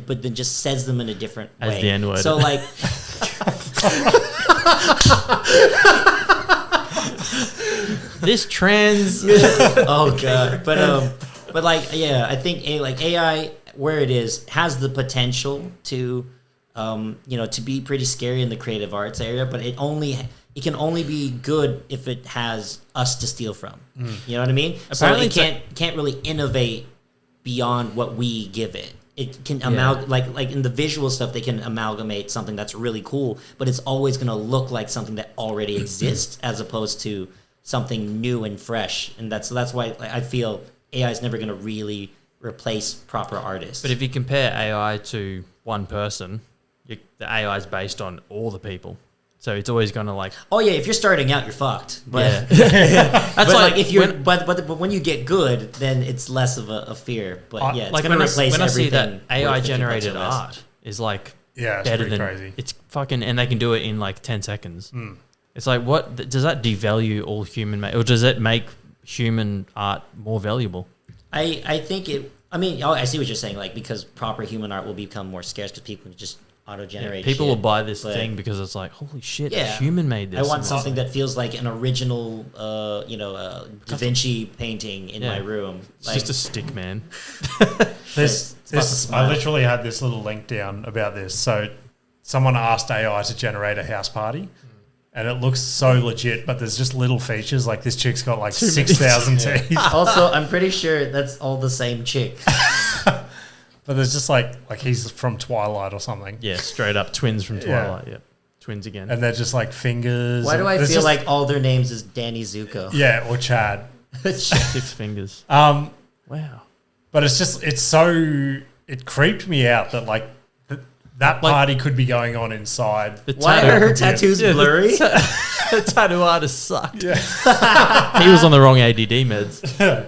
but then just says them in a different As way. the N-word. So like, This trans. oh god. But like, yeah, I think AI where it is has the potential to, to be pretty scary in the creative arts area. But it can only be good if it has us to steal from. You know what I mean? Apparently so it can't really innovate beyond what we give it. It can like in the visual stuff, they can amalgamate something that's really cool, but it's always going to look like something that already exists as opposed to something new and fresh. And that's why I feel AI is never going to really replace proper artists. But if you compare AI to one person, the AI is based on all the people. So it's always going to like... Oh yeah, if you're starting out, you're fucked. But That's but like if you're when- but when you get good, then it's less of a fear. But yeah, it's like going to when replace I see that everything AI worth $50 generated or less. art is like Yeah, it's better pretty than crazy. it's fucking, and they can do it in like 10 seconds. It's like, what does that devalue all human or does it make human art more valuable? I think it. I mean, I see what you're saying. Like because proper human art will become more scarce because people can just auto-generate. People will shit, buy this but- thing because it's like, holy shit, a Yeah. human made this. I want And something that feels like an original, Da Vinci painting in Yeah. my room. It's Like, just a stick, man. This, It's about to I smile. literally had this little link down about this. So someone asked AI to generate a house party. And it looks so legit, but there's just little features. Like this chick's got like 6,000 teeth. also, I'm pretty sure that's all the same chick. But there's just like he's from Twilight or something. Yeah, straight up twins from Yeah. Twilight. Yeah, twins again. And they're just like fingers. Why do I and there's feel just- like all their names is Danny Zuko? Yeah, or Chad. 6 fingers. Wow. Wow. It creeped me out that like that party could be going on inside. The Why tattoo- are her tattoos Yeah, blurry? The tattoo artist sucked. Yeah. He was on the wrong ADD meds.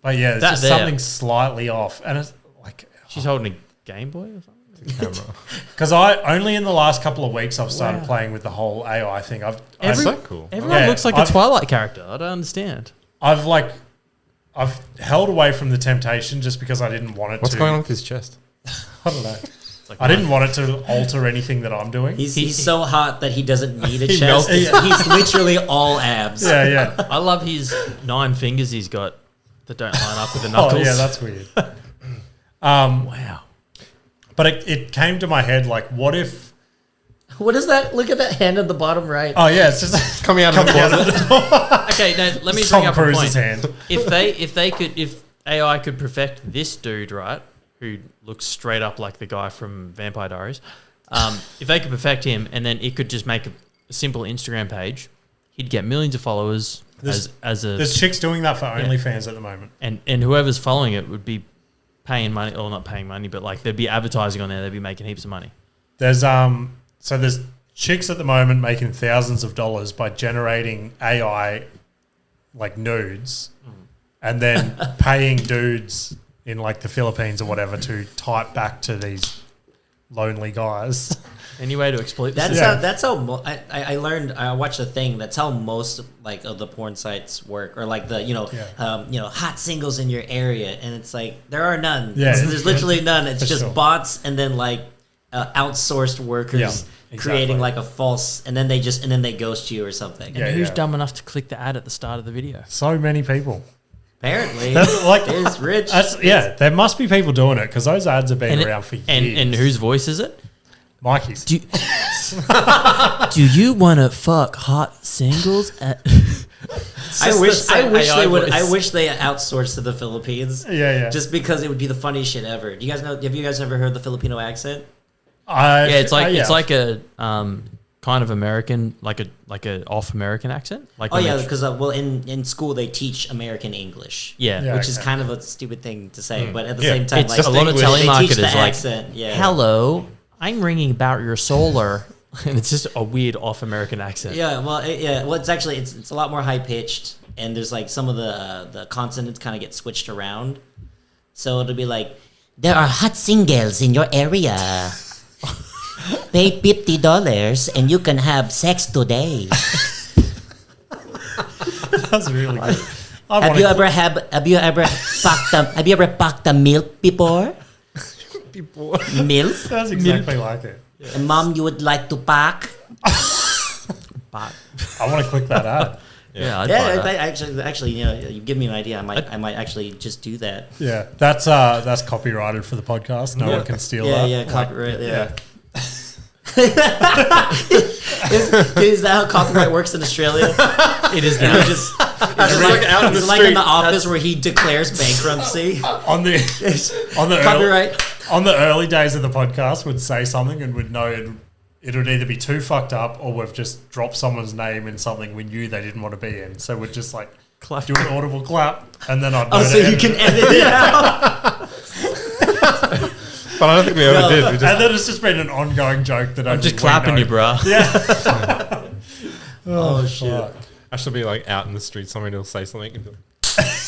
But yeah, it's That just there. something slightly off. And it's like, She's holding a Game Boy or something. Camera. because I only in the last couple of weeks I've started Wow. playing with the whole AI thing. Every- So cool. Everyone Yeah, looks like I've- a Twilight character. I don't understand. I've held away from the temptation just because I didn't want it What's to. going on with his chest? I don't know. It's like I didn't want it to alter anything that I'm doing. He's so hot that he doesn't need a He chest. melts. He's literally all abs. Yeah. I love his 9 fingers he's got that don't line up with the Oh, knuckles. yeah, that's weird. Wow. But it came to my head like, what if? What is that? Look at that hand at the bottom right. Oh yeah, it's just Coming out of the closet. Okay, now let me Tom bring up a Cruise's point. hand. If AI could perfect this dude, right, who looks straight up like the guy from Vampire Diaries, if they could perfect him and then it could just make a simple Instagram page, he'd get millions of followers There's as a chicks doing that for OnlyFans at the moment. and whoever's following it would be paying money, or not paying money, but like there'd be advertising on there, they'd be making heaps of money. There's there's chicks at the moment making thousands of dollars by generating AI like nudes and then paying dudes in like the Philippines or whatever to type back to these lonely guys. Any way to exploit this? That's how I learned. I watched a thing. That's how most like of the porn sites work, or like the hot singles in your area, and it's like there are none. Yeah. There's literally none. It's For just sure. bots, and then like outsourced workers exactly. creating like a false, and then they ghost you or something. Yeah. Who's dumb enough to click the ad at the start of the video? So many people. Apparently, That's like there's rich. there must be people doing it because those ads have been around for years. And whose voice is it? Mikey's. Do you want to fuck hot singles? I wish AI they would. voice. I wish they outsourced to the Philippines. Yeah. Just because it would be the funniest shit ever. Do you guys know? Have you guys ever heard the Filipino accent? It's like a kind of American, like a off American accent. Like Oh when yeah, they- because in school they teach American English. yeah. Which is okay. kind of a stupid thing to say, but at the Yeah, same time, It's like just a lot of English. they teach telemarketers the like, accent. Yeah. hello, I'm ringing about your solar, and it's just a weird off American accent. Yeah, well, it's actually it's a lot more high pitched, and there's like some of the consonants kind of get switched around, so it'll be like, there are hot singles in your area. Pay $50 and you can have sex today. That's really good. Have you ever packed a milk before? Milf? That's exactly like it. And mom, you would like to pack? But I want to click that ad. yeah, I'd Yeah, buy that. actually, you give me an idea. I might actually just do that. Yeah, that's copyrighted for the podcast. No one can steal that. Yeah, copyright. Yeah. Is that how copyright works in Australia? It is You now. just It's like out in the it's like in street. the office where he declares bankruptcy. On the Copyright. on the early days of the podcast, would say something and would know it would either be too fucked up or we've just dropped someone's name in something we knew they didn't want to be in. So we'd just like do an audible clap and then I'd know Oh, to so you edit can it. edit it out. But I don't think we ever did. We just, And then it's just been an ongoing joke that I'm just clapping you, bro. Yeah. Oh shit. Fuck. I should be like out in the street. Somebody will say something. And be like,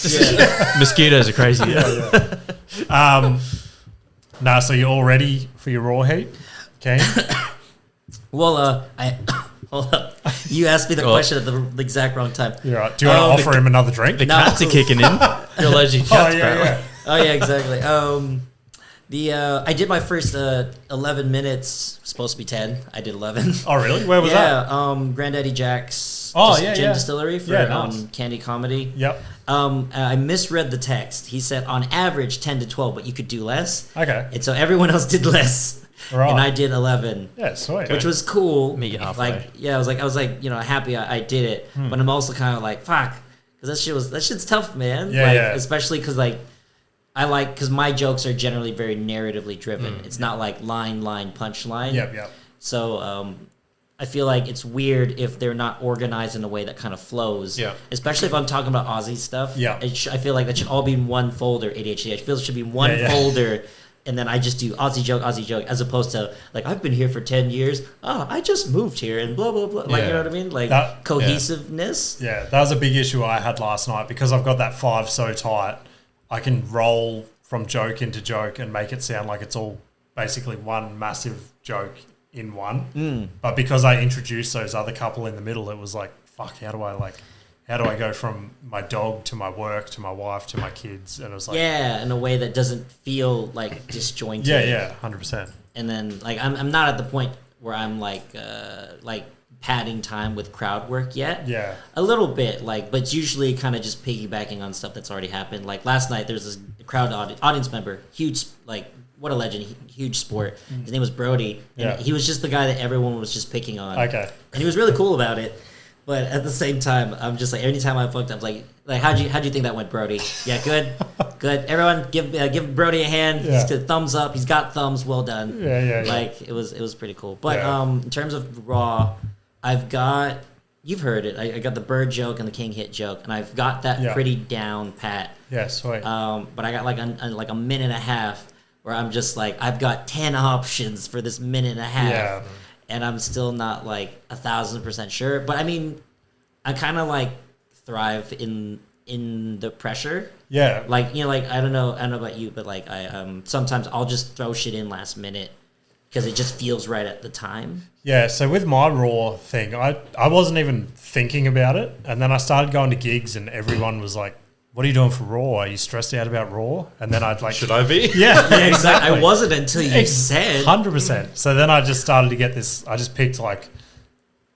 Yeah. Mosquitoes are crazy. Yeah. So you're all ready for your raw heat? Okay. Well, hold up. You asked me the Well- question at the exact wrong time. You're right. Do you want to offer him another drink? The No. cats are kicking in. You're allergic to Oh cats, yeah, apparently. yeah. Oh yeah, exactly. I did my first 11 minutes. Supposed to be 10. I did 11. Oh, really? Where was that? Granddaddy Jack's gin distillery for nice. Candy Comedy. Yep. I misread the text. He said on average 10 to 12, but you could do less. Okay. And so everyone else did less. Right. And I did 11. Yeah, sweet. Which was cool. Meet you halfway. I was like, happy I did it. But I'm also kind of like, fuck. Because that shit's tough, man. Yeah. Especially because because my jokes are generally very narratively driven. It's not like line, punchline. Yep. So I feel like it's weird if they're not organized in a way that kind of flows. Yeah. Especially if I'm talking about Aussie stuff. Yeah. I feel like that should all be in one folder, ADHD. I feel it should be one folder, and then I just do Aussie joke, as opposed to, like, I've been here for 10 years. Oh, I just moved here, and blah, blah, blah. Like, you know what I mean? Like, cohesiveness. Yeah, that was a big issue I had last night. Because I've got that 5 so tight, I can roll from joke into joke and make it sound like it's all basically one massive joke in one. But because I introduced those other couple in the middle, it was like, fuck, how do I go from my dog to my work to my wife to my kids? And it was like, in a way that doesn't feel like disjointed. Yeah, 100%. And then, like, I'm not at the point where I'm like padding time with crowd work yet. Yeah. A little bit, but it's usually kind of just piggybacking on stuff that's already happened. Like last night, there's this crowd audience member, huge, what a legend, huge sport. His name was Brody, and he was just the guy that everyone was just picking on. Okay. And he was really cool about it. But at the same time, I'm just like, anytime I fucked up, like how'd you think that went, Brody? Yeah, good. Everyone, give Brody a hand. Yeah. He's thumbs up. He's got thumbs. Well done. Yeah. Like it was pretty cool. But Yeah. in terms of Raw, you've heard it. I got the bird joke and the king hit joke, and I've got that pretty down pat. Yeah, sweet. But I got like a minute and a half where I'm just like, I've got 10 options for this minute and a half. Yeah. And I'm still not like 1,000% sure. But I mean, I kind of like thrive in the pressure. Yeah. Like, I don't know about you, but like I sometimes I'll just throw shit in last minute because it just feels right at the time. Yeah, so with my Raw thing, I wasn't even thinking about it. And then I started going to gigs and everyone was like, what are you doing for Raw? Are you stressed out about Raw? And then I'd like... Should I be? Yeah, exactly. I wasn't until you said... 100%. So then I just started to get this... I just picked like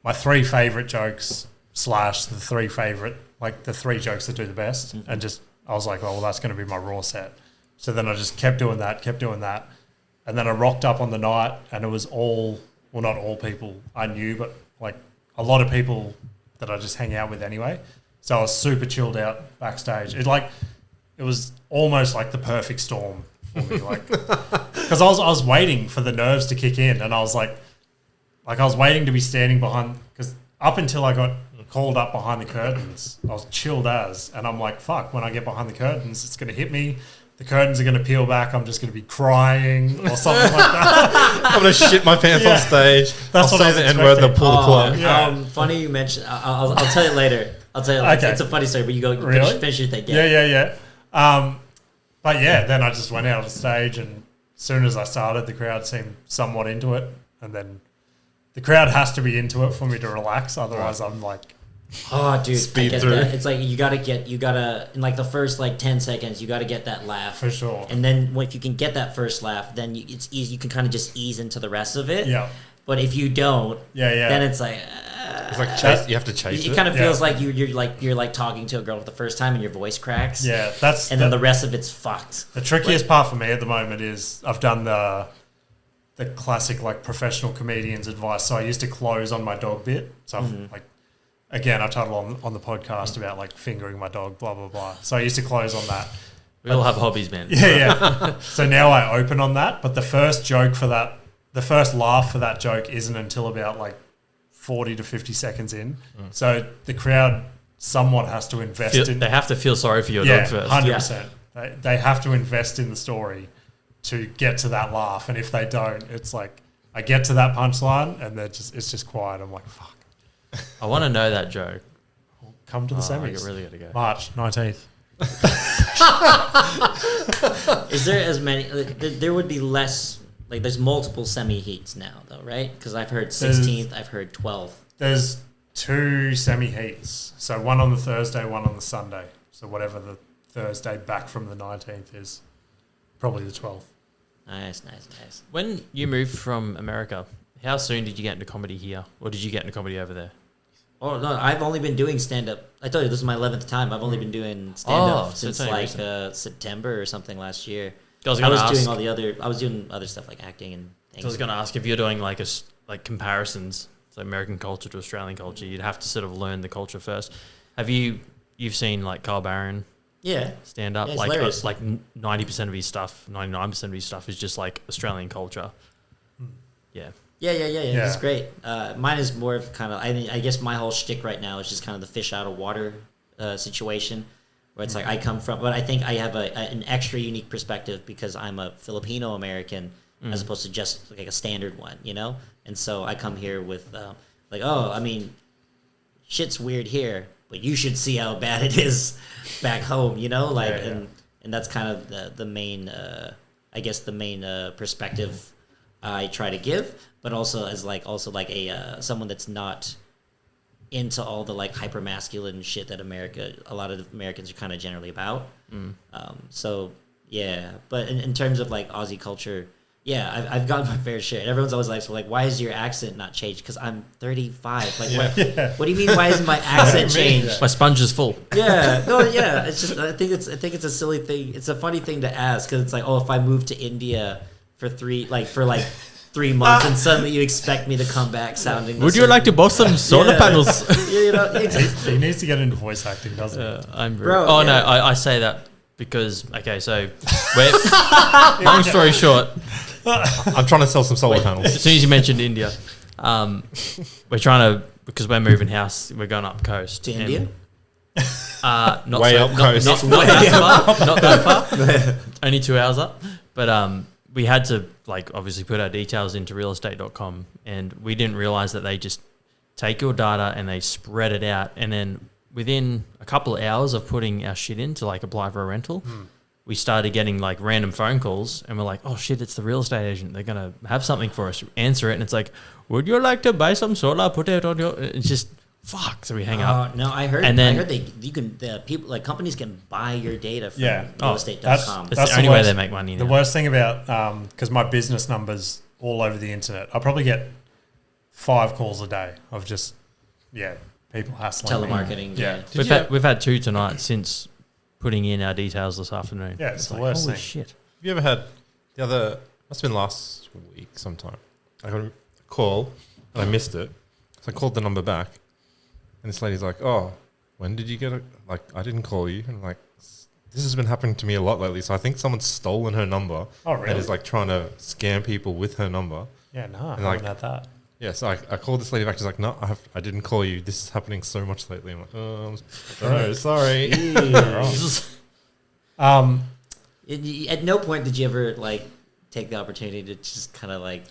my 3 favourite jokes / the 3 favourite... Like the 3 jokes that do the best. And just... I was like, oh, well, that's going to be my Raw set. So then I just kept doing that. And then I rocked up on the night and it was all... Well, not all people I knew, but like a lot of people that I just hang out with anyway. So I was super chilled out backstage. It was almost like the perfect storm for me, because I was waiting for the nerves to kick in, and I was like I was waiting to be standing behind, because up until I got called up behind the curtains, I was chilled as, and I'm like, fuck, when I get behind the curtains, it's going to hit me. The curtains are going to peel back. I'm just going to be crying or something like that. I'm going to shit my pants on stage. That's I'll what I say was the N-word, they'll pull the plug. Yeah. Funny you mentioned. I'll tell you later. Okay. It's a funny story, but you go finish your thing. Yeah. But yeah, then I just went out on stage, and as soon as I started, the crowd seemed somewhat into it, and then the crowd has to be into it for me to relax. Otherwise, I'm like, oh, dude, speed I get through. that. It's like you gotta in like the first like 10 seconds, you gotta get that laugh for sure. And then if you can get that first laugh, then it's easy. You can kind of just ease into the rest of it. Yeah. But if you don't, then it's like. It's like chase. You have to chase it. It kind of feels like you're like talking to a girl for the first time and your voice cracks. Yeah, then the rest of it's fucked. The trickiest part for me at the moment is I've done the classic like professional comedian's advice. So I used to close on my dog bit. So I've like, again, I told on the podcast about like fingering my dog, blah blah blah. So I used to close on that. We all have hobbies, man. Yeah. So now I open on that, but the first laugh for that joke isn't until about like 40 to 50 seconds in. So the crowd somewhat has to invest in... They have to feel sorry for your dog first. 100%. They have to invest in the story to get to that laugh. And if they don't, it's like, I get to that punchline and it's just quiet. I'm like, fuck. I want to know that joke. Come to the semis. I really got to go. March 19th. Is there as many... there would be less... Like, there's multiple semi-heats now, though, right? Because I've heard 16th, I've heard 12th. There's 2 semi-heats. So one on the Thursday, one on the Sunday. So whatever the Thursday back from the 19th is, probably the 12th. Nice. When you moved from America, how soon did you get into comedy here? Or did you get into comedy over there? Oh, no, I've only been doing stand-up. I told you, this is my 11th time. I've only been doing stand-up since like September or something last year. I was doing other stuff like acting and things. So I was going to ask, if you're doing like comparisons, so American culture to Australian culture, you'd have to sort of learn the culture first. You've seen like Carl Barron stand up? Yeah, like 90% of his stuff, 99% of his stuff is just like Australian culture. Yeah. Yeah. It's great. Mine is more of kind of, I guess my whole shtick right now is just kind of the fish out of water situation, where it's like I come from, but I think I have an extra unique perspective because I'm a Filipino American as opposed to just like a standard one, you know? And so I come here with shit's weird here, but you should see how bad it is back home, you know? Like, and that's kind of the main, perspective I try to give, but also as a someone that's not into all the like hyper masculine shit that a lot of Americans are kind of generally about. But in terms of like Aussie culture, I've gotten my fair share. And everyone's always like, so like, why is your accent not changed? Because I'm 35. Like, what do you mean? Why isn't my accent changed? My sponge is full. It's just I think it's a silly thing. It's a funny thing to ask because it's like, oh, if I move to India for 3 months and suddenly you expect me to come back sounding. Would you like to buy some solar panels? Exactly. He needs to get into voice acting, doesn't he? I say that because so long story short, I'm trying to sell some solar panels. As soon as you mentioned India, we're trying to, because we're moving house, we're going up coast to India. Not way up coast. Not that far. Only 2 hours up, but we had to like obviously put our details into realestate.com, and we didn't realize that they just take your data and they spread it out, and then within a couple of hours of putting our shit in to like apply for a rental, we started getting like random phone calls, and we're like, oh shit, it's the real estate agent. They're going to have something for us. Answer it. And it's like, would you like to buy some solar? Put it on your, it's just fuck. So we hang up. No, I heard companies can buy your data from realestate.com. That's the only way they make money now. The worst thing about, because my business number's all over the internet, I probably get 5 calls a day of just, people hassling telemarketing. Me. We've had 2 tonight since putting in our details this afternoon. Yeah, it's the worst thing. Shit. Have you ever had must have been last week sometime, I got a call and I missed it. So I called the number back and this lady's like, oh, when did you get it? Like, I didn't call you. And I'm like, this has been happening to me a lot lately. So I think someone's stolen her number. Oh, really? And is like trying to scam people with her number. Yeah, no, I like, haven't had that. Yeah, so I called this lady back. She's like, no, I didn't call you. This is happening so much lately. I'm like, oh, I'm sorry. At no point did you ever like take the opportunity to just kind of like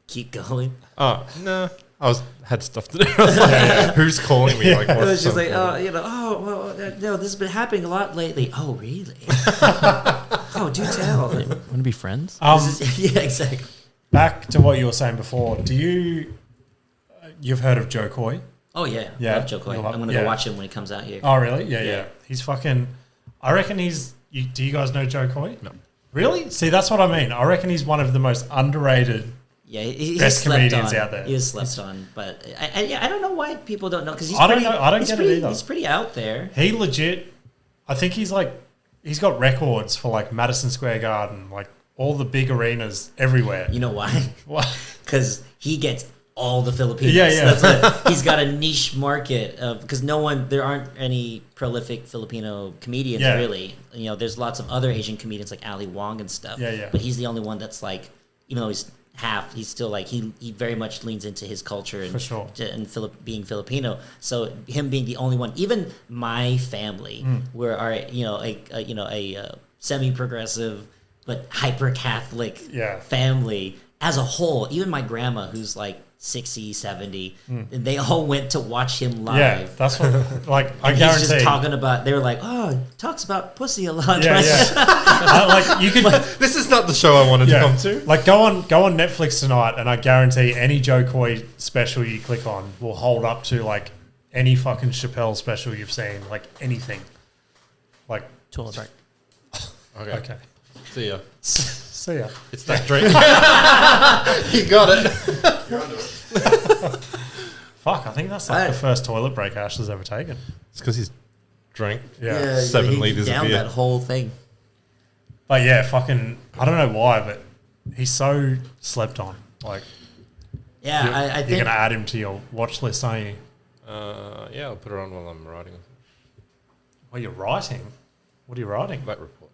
keep going? Oh, no. I had stuff to do. I was like, who's calling me? Like, it was just like, no, this has been happening a lot lately. Oh, really? Oh, do tell. Want to be friends? Yeah, exactly. Back to what you were saying before. You've heard of Joe Coy? Oh yeah, love Joe Coy. I'm gonna go watch him when he comes out here. Oh really? Yeah. He's fucking. I reckon he's. Do you guys know Joe Coy? No. Really? See, that's what I mean. I reckon he's one of the most underrated. Yeah, he's best comedians out there. He is slept on, but I don't know why people don't know because I don't get it either. He's pretty out there. He legit. I think he's got records for like Madison Square Garden, like all the big arenas everywhere. You know why? Why? Because he gets all the Filipinos. Yeah. That's he's got a niche market of, because there aren't any prolific Filipino comedians really. You know, there's lots of other Asian comedians like Ali Wong and stuff. Yeah. But he's the only one that's like, even though he's half, he's still like he very much leans into his culture and for sure. And being Filipino. So him being the only one, even my family, where are a semi-progressive but hyper Catholic family as a whole, even my grandma who's like 60, 70, and they all went to watch him live. Yeah, that's what, like, I guarantee. He's just talking about, they were like, oh, talks about pussy a lot. Yeah. Like, you could, this is not the show I wanted to come to. Like, go on Netflix tonight, and I guarantee any Joe Coy special you click on will hold up to, like, any fucking Chappelle special you've seen, like, anything. Like, Toilet break. Okay. See ya. See ya. It's that drink. You got it. Fuck, I think that's like the first toilet break Ash has ever taken. It's because he's drank Yeah. 7 liters of down beer. that whole thing. But yeah, fucking, I don't know why, but he's so slept on. Like, Yeah, I you're think going to add him to your watch list, aren't you? Yeah, I'll put it on while I'm writing. Well, you're writing. What are you writing? Black reports.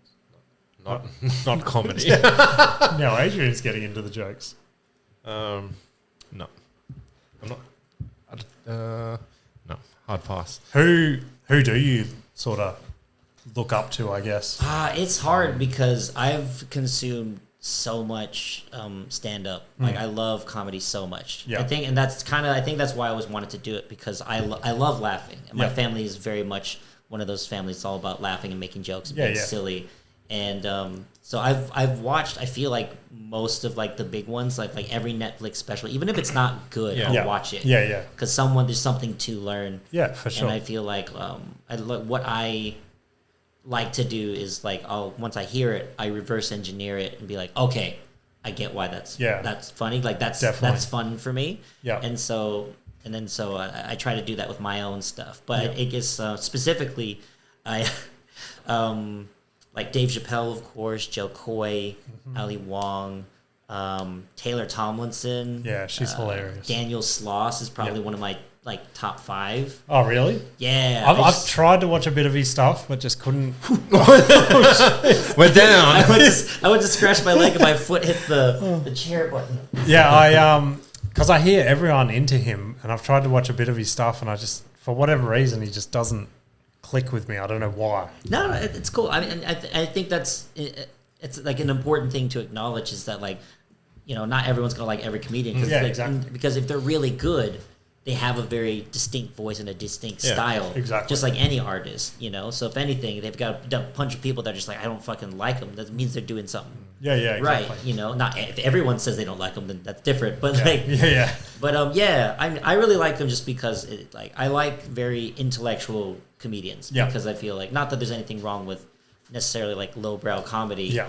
Not comedy. No, Adrian's getting into the jokes. No. I'm not. No. Hard pass. Who do you sort of look up to, I guess? it's hard because I've consumed so much stand up. Like I love comedy so much. Yeah. I think that's why I always wanted to do it, because I love laughing. And my family is very much one of those families. It's all about laughing and making jokes and being silly. And so I've watched, I feel like most of like the big ones, like every Netflix special, even if it's not good, I'll watch it. Yeah, yeah. Because there's something to learn. Yeah, for sure. And I feel like what I like to do is like once I hear it, I reverse engineer it and be like, okay, I get why that's funny. Like that's fun for me. Yeah. And so I try to do that with my own stuff. But it gets specifically, I like Dave Chappelle, of course, Joe Coy, Ali Wong, Taylor Tomlinson. Yeah, she's hilarious. Daniel Sloss is probably one of my like top 5. Oh, really? Yeah. I've tried to watch a bit of his stuff, but just couldn't. We're down. I went to scratch my leg and my foot hit the chair button. Yeah, because I hear everyone into him, and I've tried to watch a bit of his stuff, and I just, for whatever reason, he just doesn't click with me. I don't know why. No, it's cool. I mean, I think it's like an important thing to acknowledge is that, like, you know, not everyone's gonna like every comedian. Exactly. Because if they're really good, they have a very distinct voice and a distinct style. Exactly. Just like any artist, you know. So if anything, they've got a bunch of people that are just like, I don't fucking like them. That means they're doing something. Yeah, exactly. Right. You know, not if everyone says they don't like them, then that's different. But But I really like them just because I like very intellectual comedians. Yeah. Because I feel like, not that there's anything wrong with necessarily like lowbrow comedy. Yeah.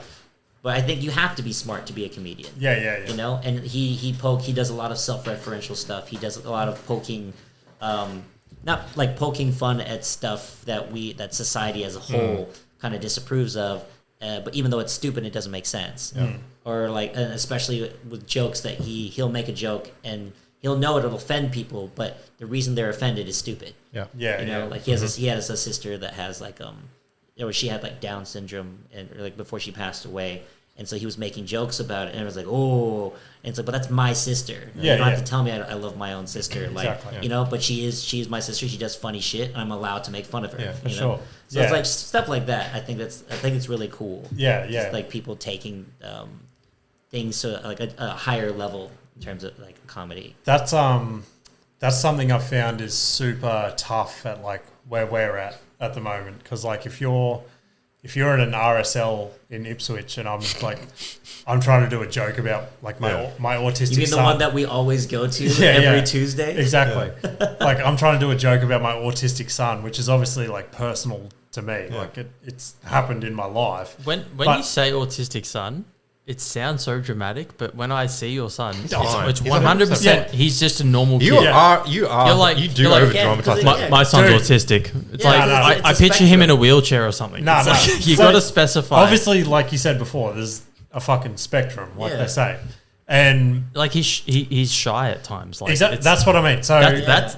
But I think you have to be smart to be a comedian. Yeah. You know, and he does a lot of self-referential stuff. He does a lot of poking, not like poking fun at stuff that society as a whole kind of disapproves of. But even though it's stupid, it doesn't make sense. Yeah. Or like, and especially with jokes that he'll make a joke and he'll know it'll offend people, but the reason they're offended is stupid. Yeah. You know, like he has a sister that has like she had like Down syndrome and like before she passed away. And so he was making jokes about it, and it was like, oh, and it's like, but that's my sister. You don't have to tell me I love my own sister, like you know. But she's my sister. She does funny shit, and I'm allowed to make fun of her. Yeah, for you know? sure. So it's like stuff like that. I think it's really cool. Yeah. Just like people taking things to like a higher level in terms of like comedy. That's something I've found is super tough at like where we're at the moment, because like if you're at an RSL in Ipswich and I'm trying to do a joke about like my autistic You mean the son. one that we always go to every Tuesday? Exactly. Like I'm trying to do a joke about my autistic son, which is obviously like personal to me. Yeah. Like it's happened in my life. When you say autistic son, it sounds so dramatic, but when I see your son, it's fine. 100%. He's just a normal kid. You are. You're like- You do you're like- over dramatize. Yeah, My son's Dude. autistic. It's Yeah, like no, I it's a picture him in a spectrum. wheelchair or something. No, It's no. like, you So, got to specify. Obviously, like you said before, there's a fucking spectrum, like Yeah. they say, and like he's shy at times. Like exactly it's- that's what I mean. So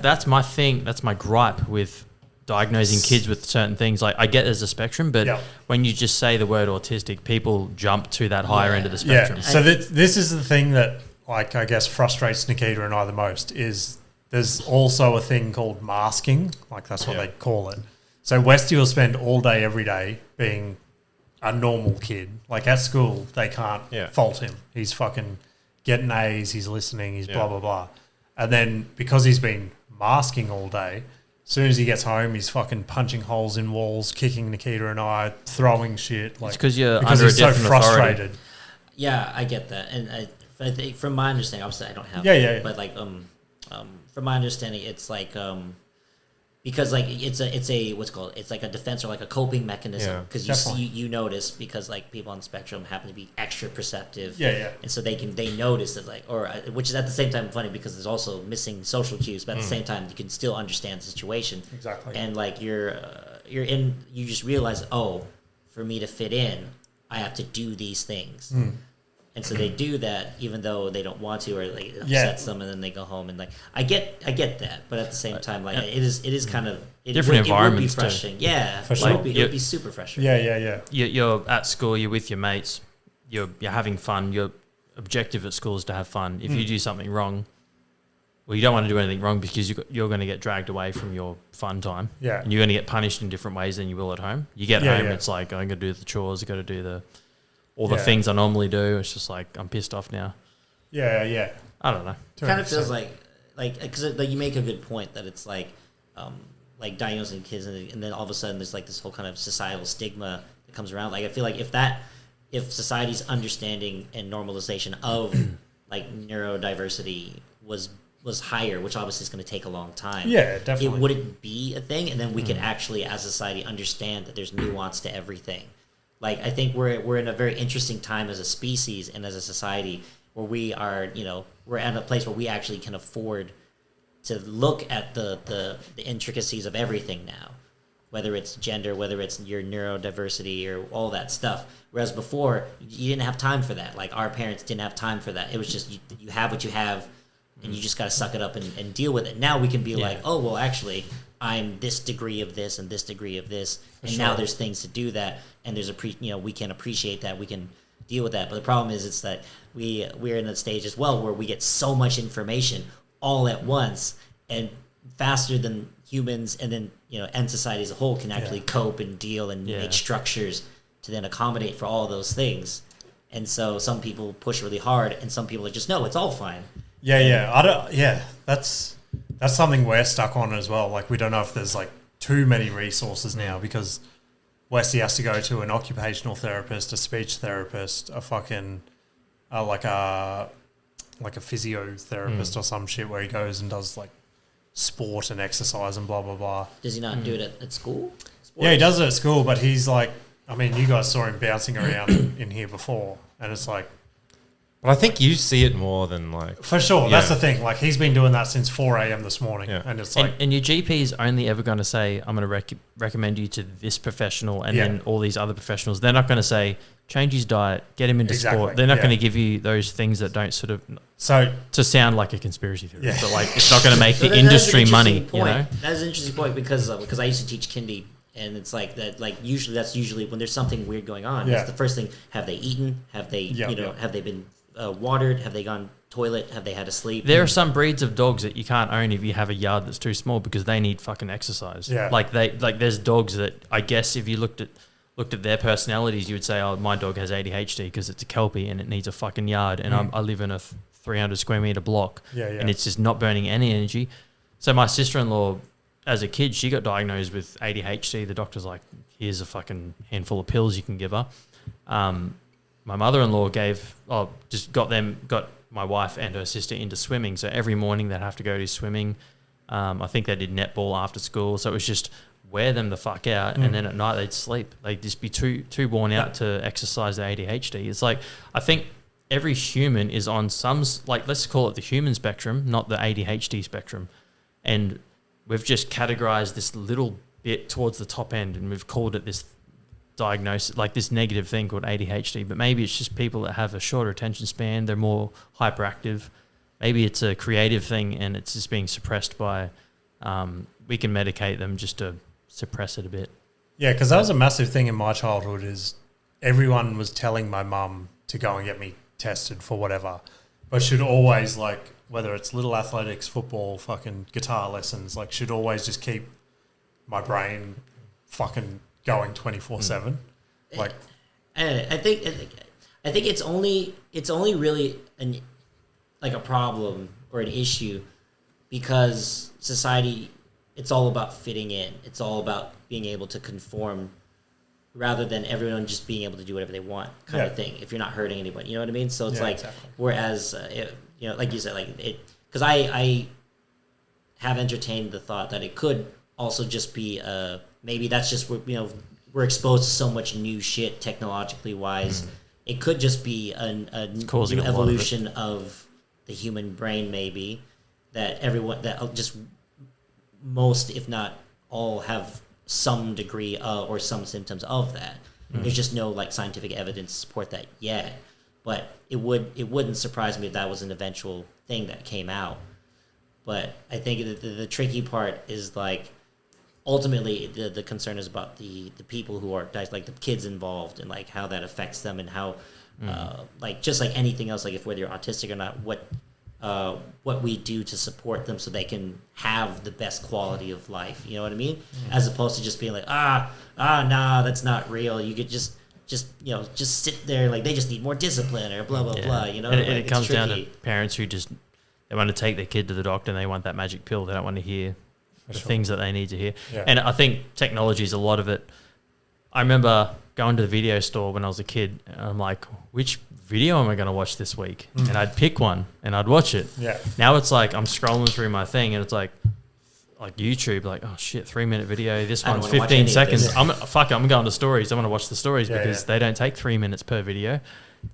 that's my thing. That's my gripe with diagnosing kids with certain things. Like I get there's a spectrum, but Yeah. when you just say the word autistic, people jump to that higher end of the spectrum. yeah. So this is the thing that like I guess frustrates Nikita and I the most is there's also a thing called masking, like that's what they call it. So Westy will spend all day every day being a normal kid. Like at school, they can't fault him. He's fucking getting A's, he's listening, he's blah, blah, blah. And then because he's been masking all day, as soon as he gets home, he's fucking punching holes in walls, kicking Nikita and I, throwing shit. Like, It's 'cause you're because under he's a different so frustrated. authority. Yeah, I get that, and I think from my understanding, obviously I don't have, Yeah. but like from my understanding, it's like because like it's a what's called, it's like a defense or like a coping mechanism, because you notice, because like people on the spectrum happen to be extra perceptive, and so they notice that, like, or which is at the same time funny because there's also missing social cues, but at the same time you can still understand the situation exactly, and like you just realize, oh, for me to fit in I have to do these things. And so they do that even though they don't want to, or like it upsets them, and then they go home and like I get that, but at the same time, like it is kind of different environments it would be frustrating. Yeah, for sure. It would be super frustrating. Yeah. You're at school, you're with your mates, you're having fun. Your objective at school is to have fun. If you do something wrong, well, you don't want to do anything wrong because you're going to get dragged away from your fun time. Yeah, and you're going to get punished in different ways than you will at home. You get home, it's like I'm going to do the chores, I got to do all the things I normally do. It's just like I'm pissed off now. Yeah. I don't know. It kind of feels like because like you make a good point that it's like diagnosing kids, and then all of a sudden there's like this whole kind of societal stigma that comes around. Like I feel like if society's understanding and normalization of like neurodiversity was higher, which obviously is going to take a long time. Yeah, definitely. It wouldn't be a thing, and then we could actually, as a society, understand that there's nuance to everything. Like I think we're in a very interesting time as a species and as a society where we are, we're at a place where we actually can afford to look at the intricacies of everything now, whether it's gender, whether it's your neurodiversity or all that stuff. Whereas before, you didn't have time for that. Like our parents didn't have time for that. It was just you have what you have, and you just got to suck it up and deal with it. Now we can be like, oh, well, actually, I'm this degree of this and this degree of this, and now there's things to do that, and there's we can appreciate that, we can deal with that. But the problem is, it's that we're in a stage as well where we get so much information all at once and faster than humans, and then and society as a whole can actually cope and deal and make structures to then accommodate for all those things. And so some people push really hard, and some people are just no, it's all fine. That's something we're stuck on as well. Like we don't know if there's like too many resources now, because Westy has to go to an occupational therapist, a speech therapist, a fucking like a physiotherapist or some shit, where he goes and does like sport and exercise and blah blah blah. Does he not do it at school? Sports? Yeah, he does it at school, but he's like, I mean, you guys saw him bouncing around in here before, and it's like, but I think you see it more than like... For sure, that's the thing. Like, he's been doing that since 4 a.m. this morning, and it's like... And your GP is only ever going to say, I'm going to recommend you to this professional and then all these other professionals. They're not going to say, change his diet, get him into sport. They're not going to give you those things that don't sort of... So... To sound like a conspiracy theorist, but like, it's not going to make the industry money, That is an interesting point, because I used to teach kindy, and it's like that. Like that's usually when there's something weird going on. It's the first thing: have they eaten? Have they have they been watered? Have they gone toilet? Have they had a sleep? There are some breeds of dogs that you can't own if you have a yard that's too small, because they need fucking exercise. Yeah. Like there's dogs that I guess if you looked at their personalities, you would say, oh, my dog has ADHD because it's a Kelpie and it needs a fucking yard, and I live in a 300 square meter block, and it's just not burning any energy. So my sister-in-law, as a kid, she got diagnosed with ADHD. The doctor's like, here's a fucking handful of pills you can give her. My mother-in-law got my wife and her sister into swimming. So every morning they'd have to go to swimming. I think they did netball after school. So it was just wear them the fuck out, and then at night they'd sleep. They'd just be too worn out to exercise their ADHD. It's like, I think every human is on some, like, let's call it the human spectrum, not the ADHD spectrum. And we've just categorized this little bit towards the top end, and we've called it this diagnosis, like this negative thing called ADHD. But maybe it's just people that have a shorter attention span, they're more hyperactive. Maybe it's a creative thing and it's just being suppressed by, we can medicate them just to suppress it a bit. Yeah, because that was a massive thing in my childhood, is everyone was telling my mum to go and get me tested for whatever, but should always, like, whether it's little athletics, football, fucking guitar lessons, like, should always just keep my brain fucking going 24/7. Like, I think it's only really a problem or an issue because society, it's all about fitting in. It's all about being able to conform, rather than everyone just being able to do whatever they want, kind of thing. If you're not hurting anybody, you know what I mean. So it's exactly. Whereas like you said, like it, because I have entertained the thought that it could also just be maybe that's just we're exposed to so much new shit technologically wise. It could just be a new evolution of the human brain, maybe that just most, if not all, have some degree or some symptoms of that. There's just no like scientific evidence to support that yet, but it wouldn't surprise me if that was an eventual thing that came out. But I think the tricky part is like ultimately the concern is about the people who are like the kids involved and like how that affects them and how like just like anything else, like if whether you're autistic or not, what we do to support them so they can have the best quality of life. You know what I mean? As opposed to just being like nah, that's not real. You could just sit there, like they just need more discipline or blah blah blah. You know, and like, it comes down to tricky. parents who just they want to take their kid to the doctor and they want that magic pill. They don't want to hear the things that they need to hear. Yeah. And I think technology is a lot of it. I remember going to the video store when I was a kid and I'm like, which video am I going to watch this week? And I'd pick one and I'd watch it. Yeah. Now it's like I'm scrolling through my thing and it's like YouTube, like, oh shit, 3-minute video. This I don't one's wanna watch 15 any of seconds. this. I'm going to stories. I want to watch the stories because yeah. they don't take 3 minutes per video.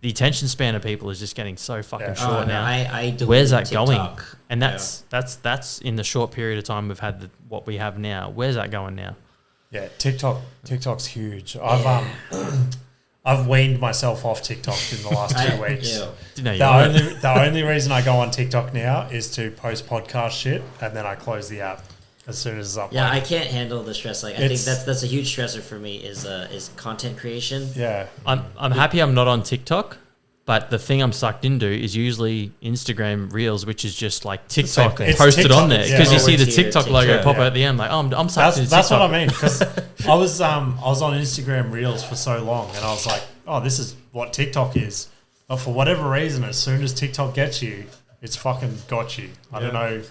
The attention span of people is just getting so fucking short now. I deleted Where's that TikTok. going? And that's in the short period of time we've had what we have now. Where's that going now? Yeah, TikTok's huge. I've weaned myself off TikTok in the last 2 weeks. The only reason I go on TikTok now is to post podcast shit, and then I close the app as soon as it's up. Yeah, I can't handle the stress. Like I think that's a huge stressor for me is content creation. Yeah, I'm happy I'm not on TikTok, but the thing I'm sucked into is usually Instagram Reels, which is just like TikTok posted TikTok, on there because you see the TikTok logo pop out at the end. Like, oh, I'm sucked into TikTok. That's what I mean, because I was on Instagram Reels for so long, and I was like, oh, this is what TikTok is. But for whatever reason, as soon as TikTok gets you, it's fucking got you. I don't know.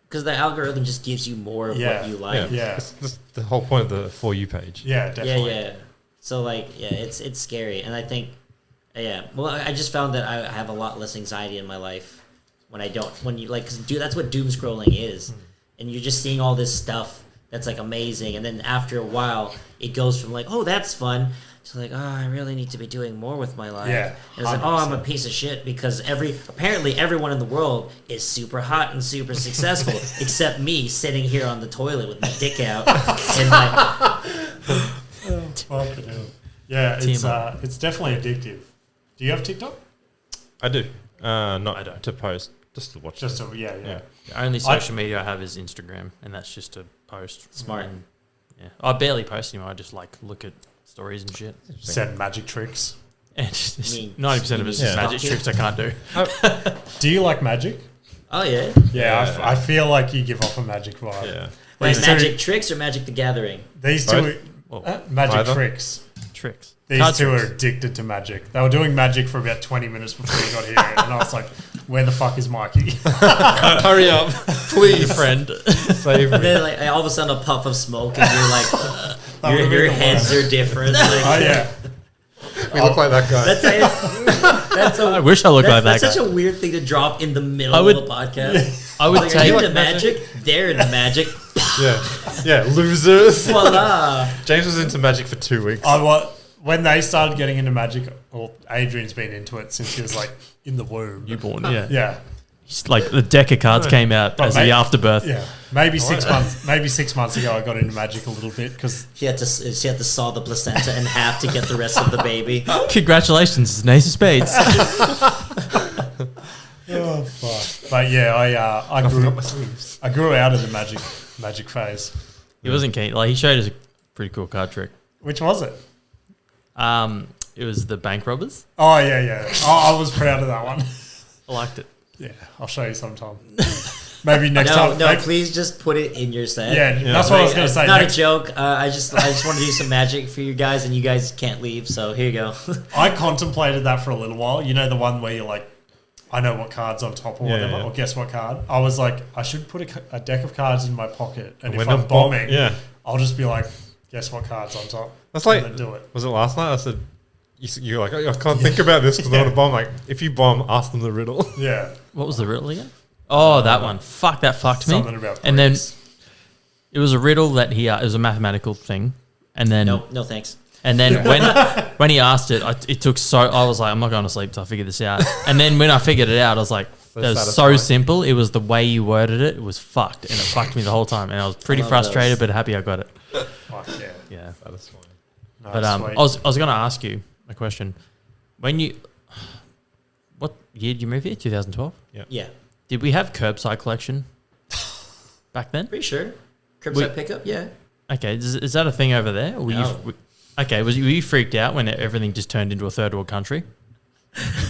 Because the algorithm just gives you more of what you like. Yeah. That's the whole point of the For You page. Yeah, definitely. Yeah. So like, it's scary, and I think, well, I just found that I have a lot less anxiety in my life when you like, cause that's what doom scrolling is, and you're just seeing all this stuff that's like amazing, and then after a while, it goes from like, oh, that's fun. So like, oh, I really need to be doing more with my life. Yeah, and it's like, oh, I'm a piece of shit because apparently everyone in the world is super hot and super successful, except me sitting here on the toilet with my dick out. And yeah, it's definitely addictive. Do you have TikTok? I do. I don't. To post, just to watch. Yeah. The only social media I have is Instagram, and that's just to post. Smart. And, I barely post anymore. I just like look at stories and shit. Send magic tricks. And 90% of it's just magic tricks I can't do. Do you like magic? Oh yeah. Yeah, I feel like you give off a magic vibe. Yeah. Like Magic Tricks or Magic the Gathering? These two magic tricks. Tricks. These two are addicted to magic. They were doing magic for about 20 minutes before you got here, and I was like, where the fuck is Mikey? Hurry up, please, friend. Save me. And then like all of a sudden a puff of smoke and you're like, your heads are different. Like, Oh yeah. We look like that guy. I wish I looked like that guy. That's such a weird thing to drop in the middle of a podcast. I would Like, take you're into magic, they're into magic. Yeah, losers. Voila. James was into magic for 2 weeks. When they started getting into magic, well, Adrian's been into it since he was like in the womb. Newborn, Yeah. It's like the deck of cards came out as the afterbirth. Yeah. Maybe 6 months. Maybe 6 months ago, I got into magic a little bit because She had to saw the placenta in half to get the rest of the baby. Congratulations, it's an ace of spades. oh fuck. But yeah, I grew out of the magic phase. He wasn't keen. Like, he showed us a pretty cool card trick. Which was it? It was the bank robbers. Oh yeah. I was proud of that one. I liked it. Yeah, I'll show you sometime. Maybe next time. No, please just put it in your set. Yeah, that's what I was going to say. It's not a joke. I just want to do some magic for you guys, and you guys can't leave. So here you go. I contemplated that for a little while. You know, the one where you're like, I know what card's on top or whatever, or guess what card. I was like, I should put a deck of cards in my pocket, and if I'm bombing, I'll just be like, guess what card's on top. That's like, and then do it. Was it last night? I said, you're like, I can't think about this because I want to bomb. Like, if you bomb, ask them the riddle. Yeah. What was the riddle again? Oh, that one. Fuck, that fucked me. Something about and then bricks. It was a riddle that it was a mathematical thing, and then No thanks. And then when he asked it, it took I was like, I'm not going to sleep till I figure this out. And then when I figured it out, I was like, that was so simple. It was the way you worded it. It was fucked, and it fucked me the whole time. And I was pretty frustrated, but happy I got it. Fuck yeah. Yeah. Satisfying. No, But I was going to ask you a question. What year did you move here? 2012. Yeah. Did we have curbside collection back then? Pretty sure. Curbside pickup, yeah. Okay, is that a thing over there? Or were No. were you freaked out when everything just turned into a third world country?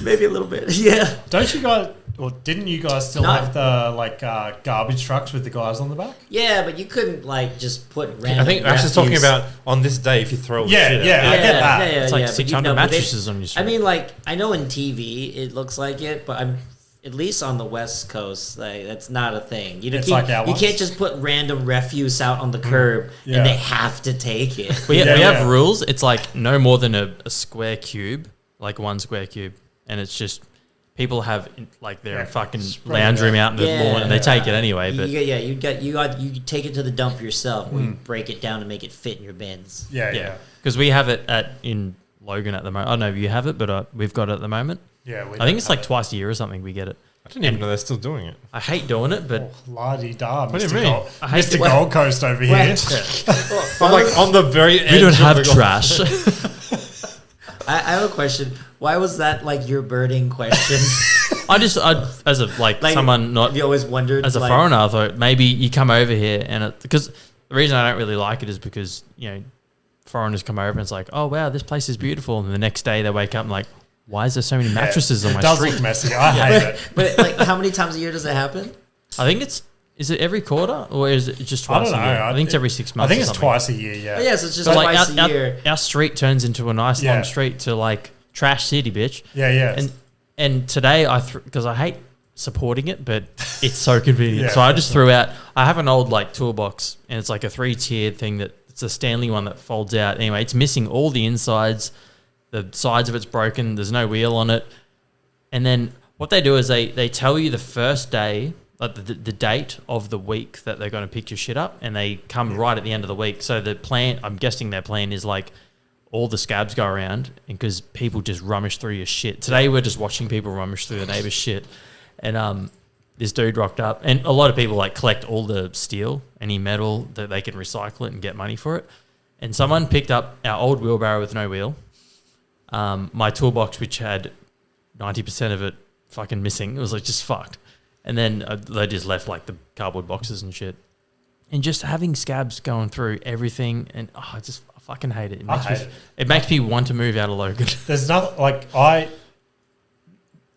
Maybe a little bit. Yeah. Don't you guys, or didn't you guys still have the garbage trucks with the guys on the back? Yeah, but you couldn't just put random. I think Ash is talking about on this day if you throw all the shit out. I get that. Yeah, It's like but 600 mattresses on your street. I mean, I know in TV it looks like it, but I'm at least on the West Coast, that's not a thing. You can't just put random refuse out on the curb and they have to take it. We have rules. It's like no more than a square cube, like 1 square cube, and it's just people have their fucking lounge room out in the lawn and they take it anyway. But you take it to the dump yourself, or you break it down to make it fit in your bins. Yeah. Because we have it in Logan at the moment. I don't know if you have it, but we've got it at the moment. Yeah, I think it's twice a year or something we get it. I didn't even know they're still doing it. I hate doing it, but la-di-da, What do you mean? Mr. Gold Coast over here. I'm on the very edge. we don't have trash. I have a question. Why was that your birding question? As someone not you always wondered as a foreigner, I thought maybe you come over here and because the reason I don't really like it is because foreigners come over and it's like, oh wow, this place is beautiful, and the next day they wake up and like, why is there so many mattresses on my street? It does look messy. I hate it. But how many times a year does it happen? I think is it every quarter or is it just twice a year? I think it's every 6 months. I think it's twice a year, yeah. Oh, yes, it's just twice a year. Our street turns into a nice long street to trash city, bitch. Yeah. And today because I hate supporting it, but it's so convenient. So I just threw out, I have an old toolbox and it's like a 3-tiered thing it's a Stanley one that folds out. Anyway, it's missing all the insides. The sides of it's broken. There's no wheel on it. And then what they do is they tell you the first day, the date of the week that they're going to pick your shit up, and they come right at the end of the week. So the plan, I'm guessing their plan is all the scabs go around because people just rummage through your shit. Today we're just watching people rummage through the neighbor's shit. And this dude rocked up. And a lot of people collect all the steel, any metal that they can recycle it and get money for it. And someone picked up our old wheelbarrow with no wheel. My toolbox, which had 90% of it fucking missing, it was just fucked. And then they just left the cardboard boxes and shit. And just having scabs going through everything, and I fucking hate it. It makes me want to move out of Logan. There's nothing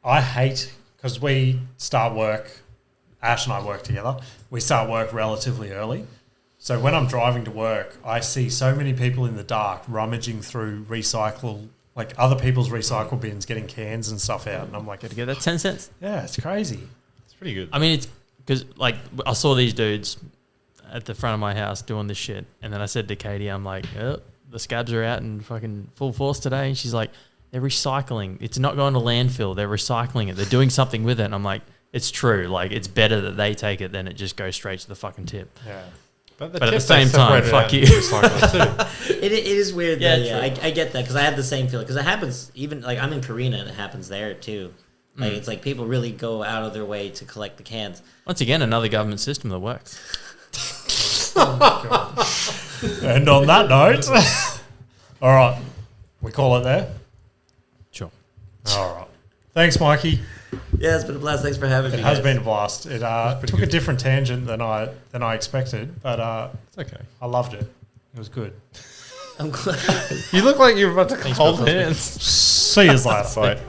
I hate because we start work. Ash and I work together. We start work relatively early. So when I'm driving to work, I see so many people in the dark rummaging through other people's recycle bins, getting cans and stuff out, and I'm like, Got to get that 10 cents. Yeah, it's crazy. It's pretty good. I mean, it's because I saw these dudes at the front of my house doing this shit, and then I said to Katie, I'm like, the scabs are out in fucking full force today, and she's like, they're recycling. It's not going to landfill. They're recycling it. They're doing something with it. And I'm like, it's true. It's better that they take it than it just goes straight to the fucking tip. Yeah. But at the same time, fuck you. It is weird. Yeah, I get that because I had the same feeling because it happens even I'm in Karina and it happens there too. It's people really go out of their way to collect the cans. Once again, another government system that works. And on that note, all right, we call it there. Sure. All right. Thanks, Mikey. Yeah, it's been a blast. Thanks for having me. It has been a blast. It took a different tangent than I expected, but it's okay. I loved it. It was good. I'm glad. You look like you're about to hold hands. See you later. Bye.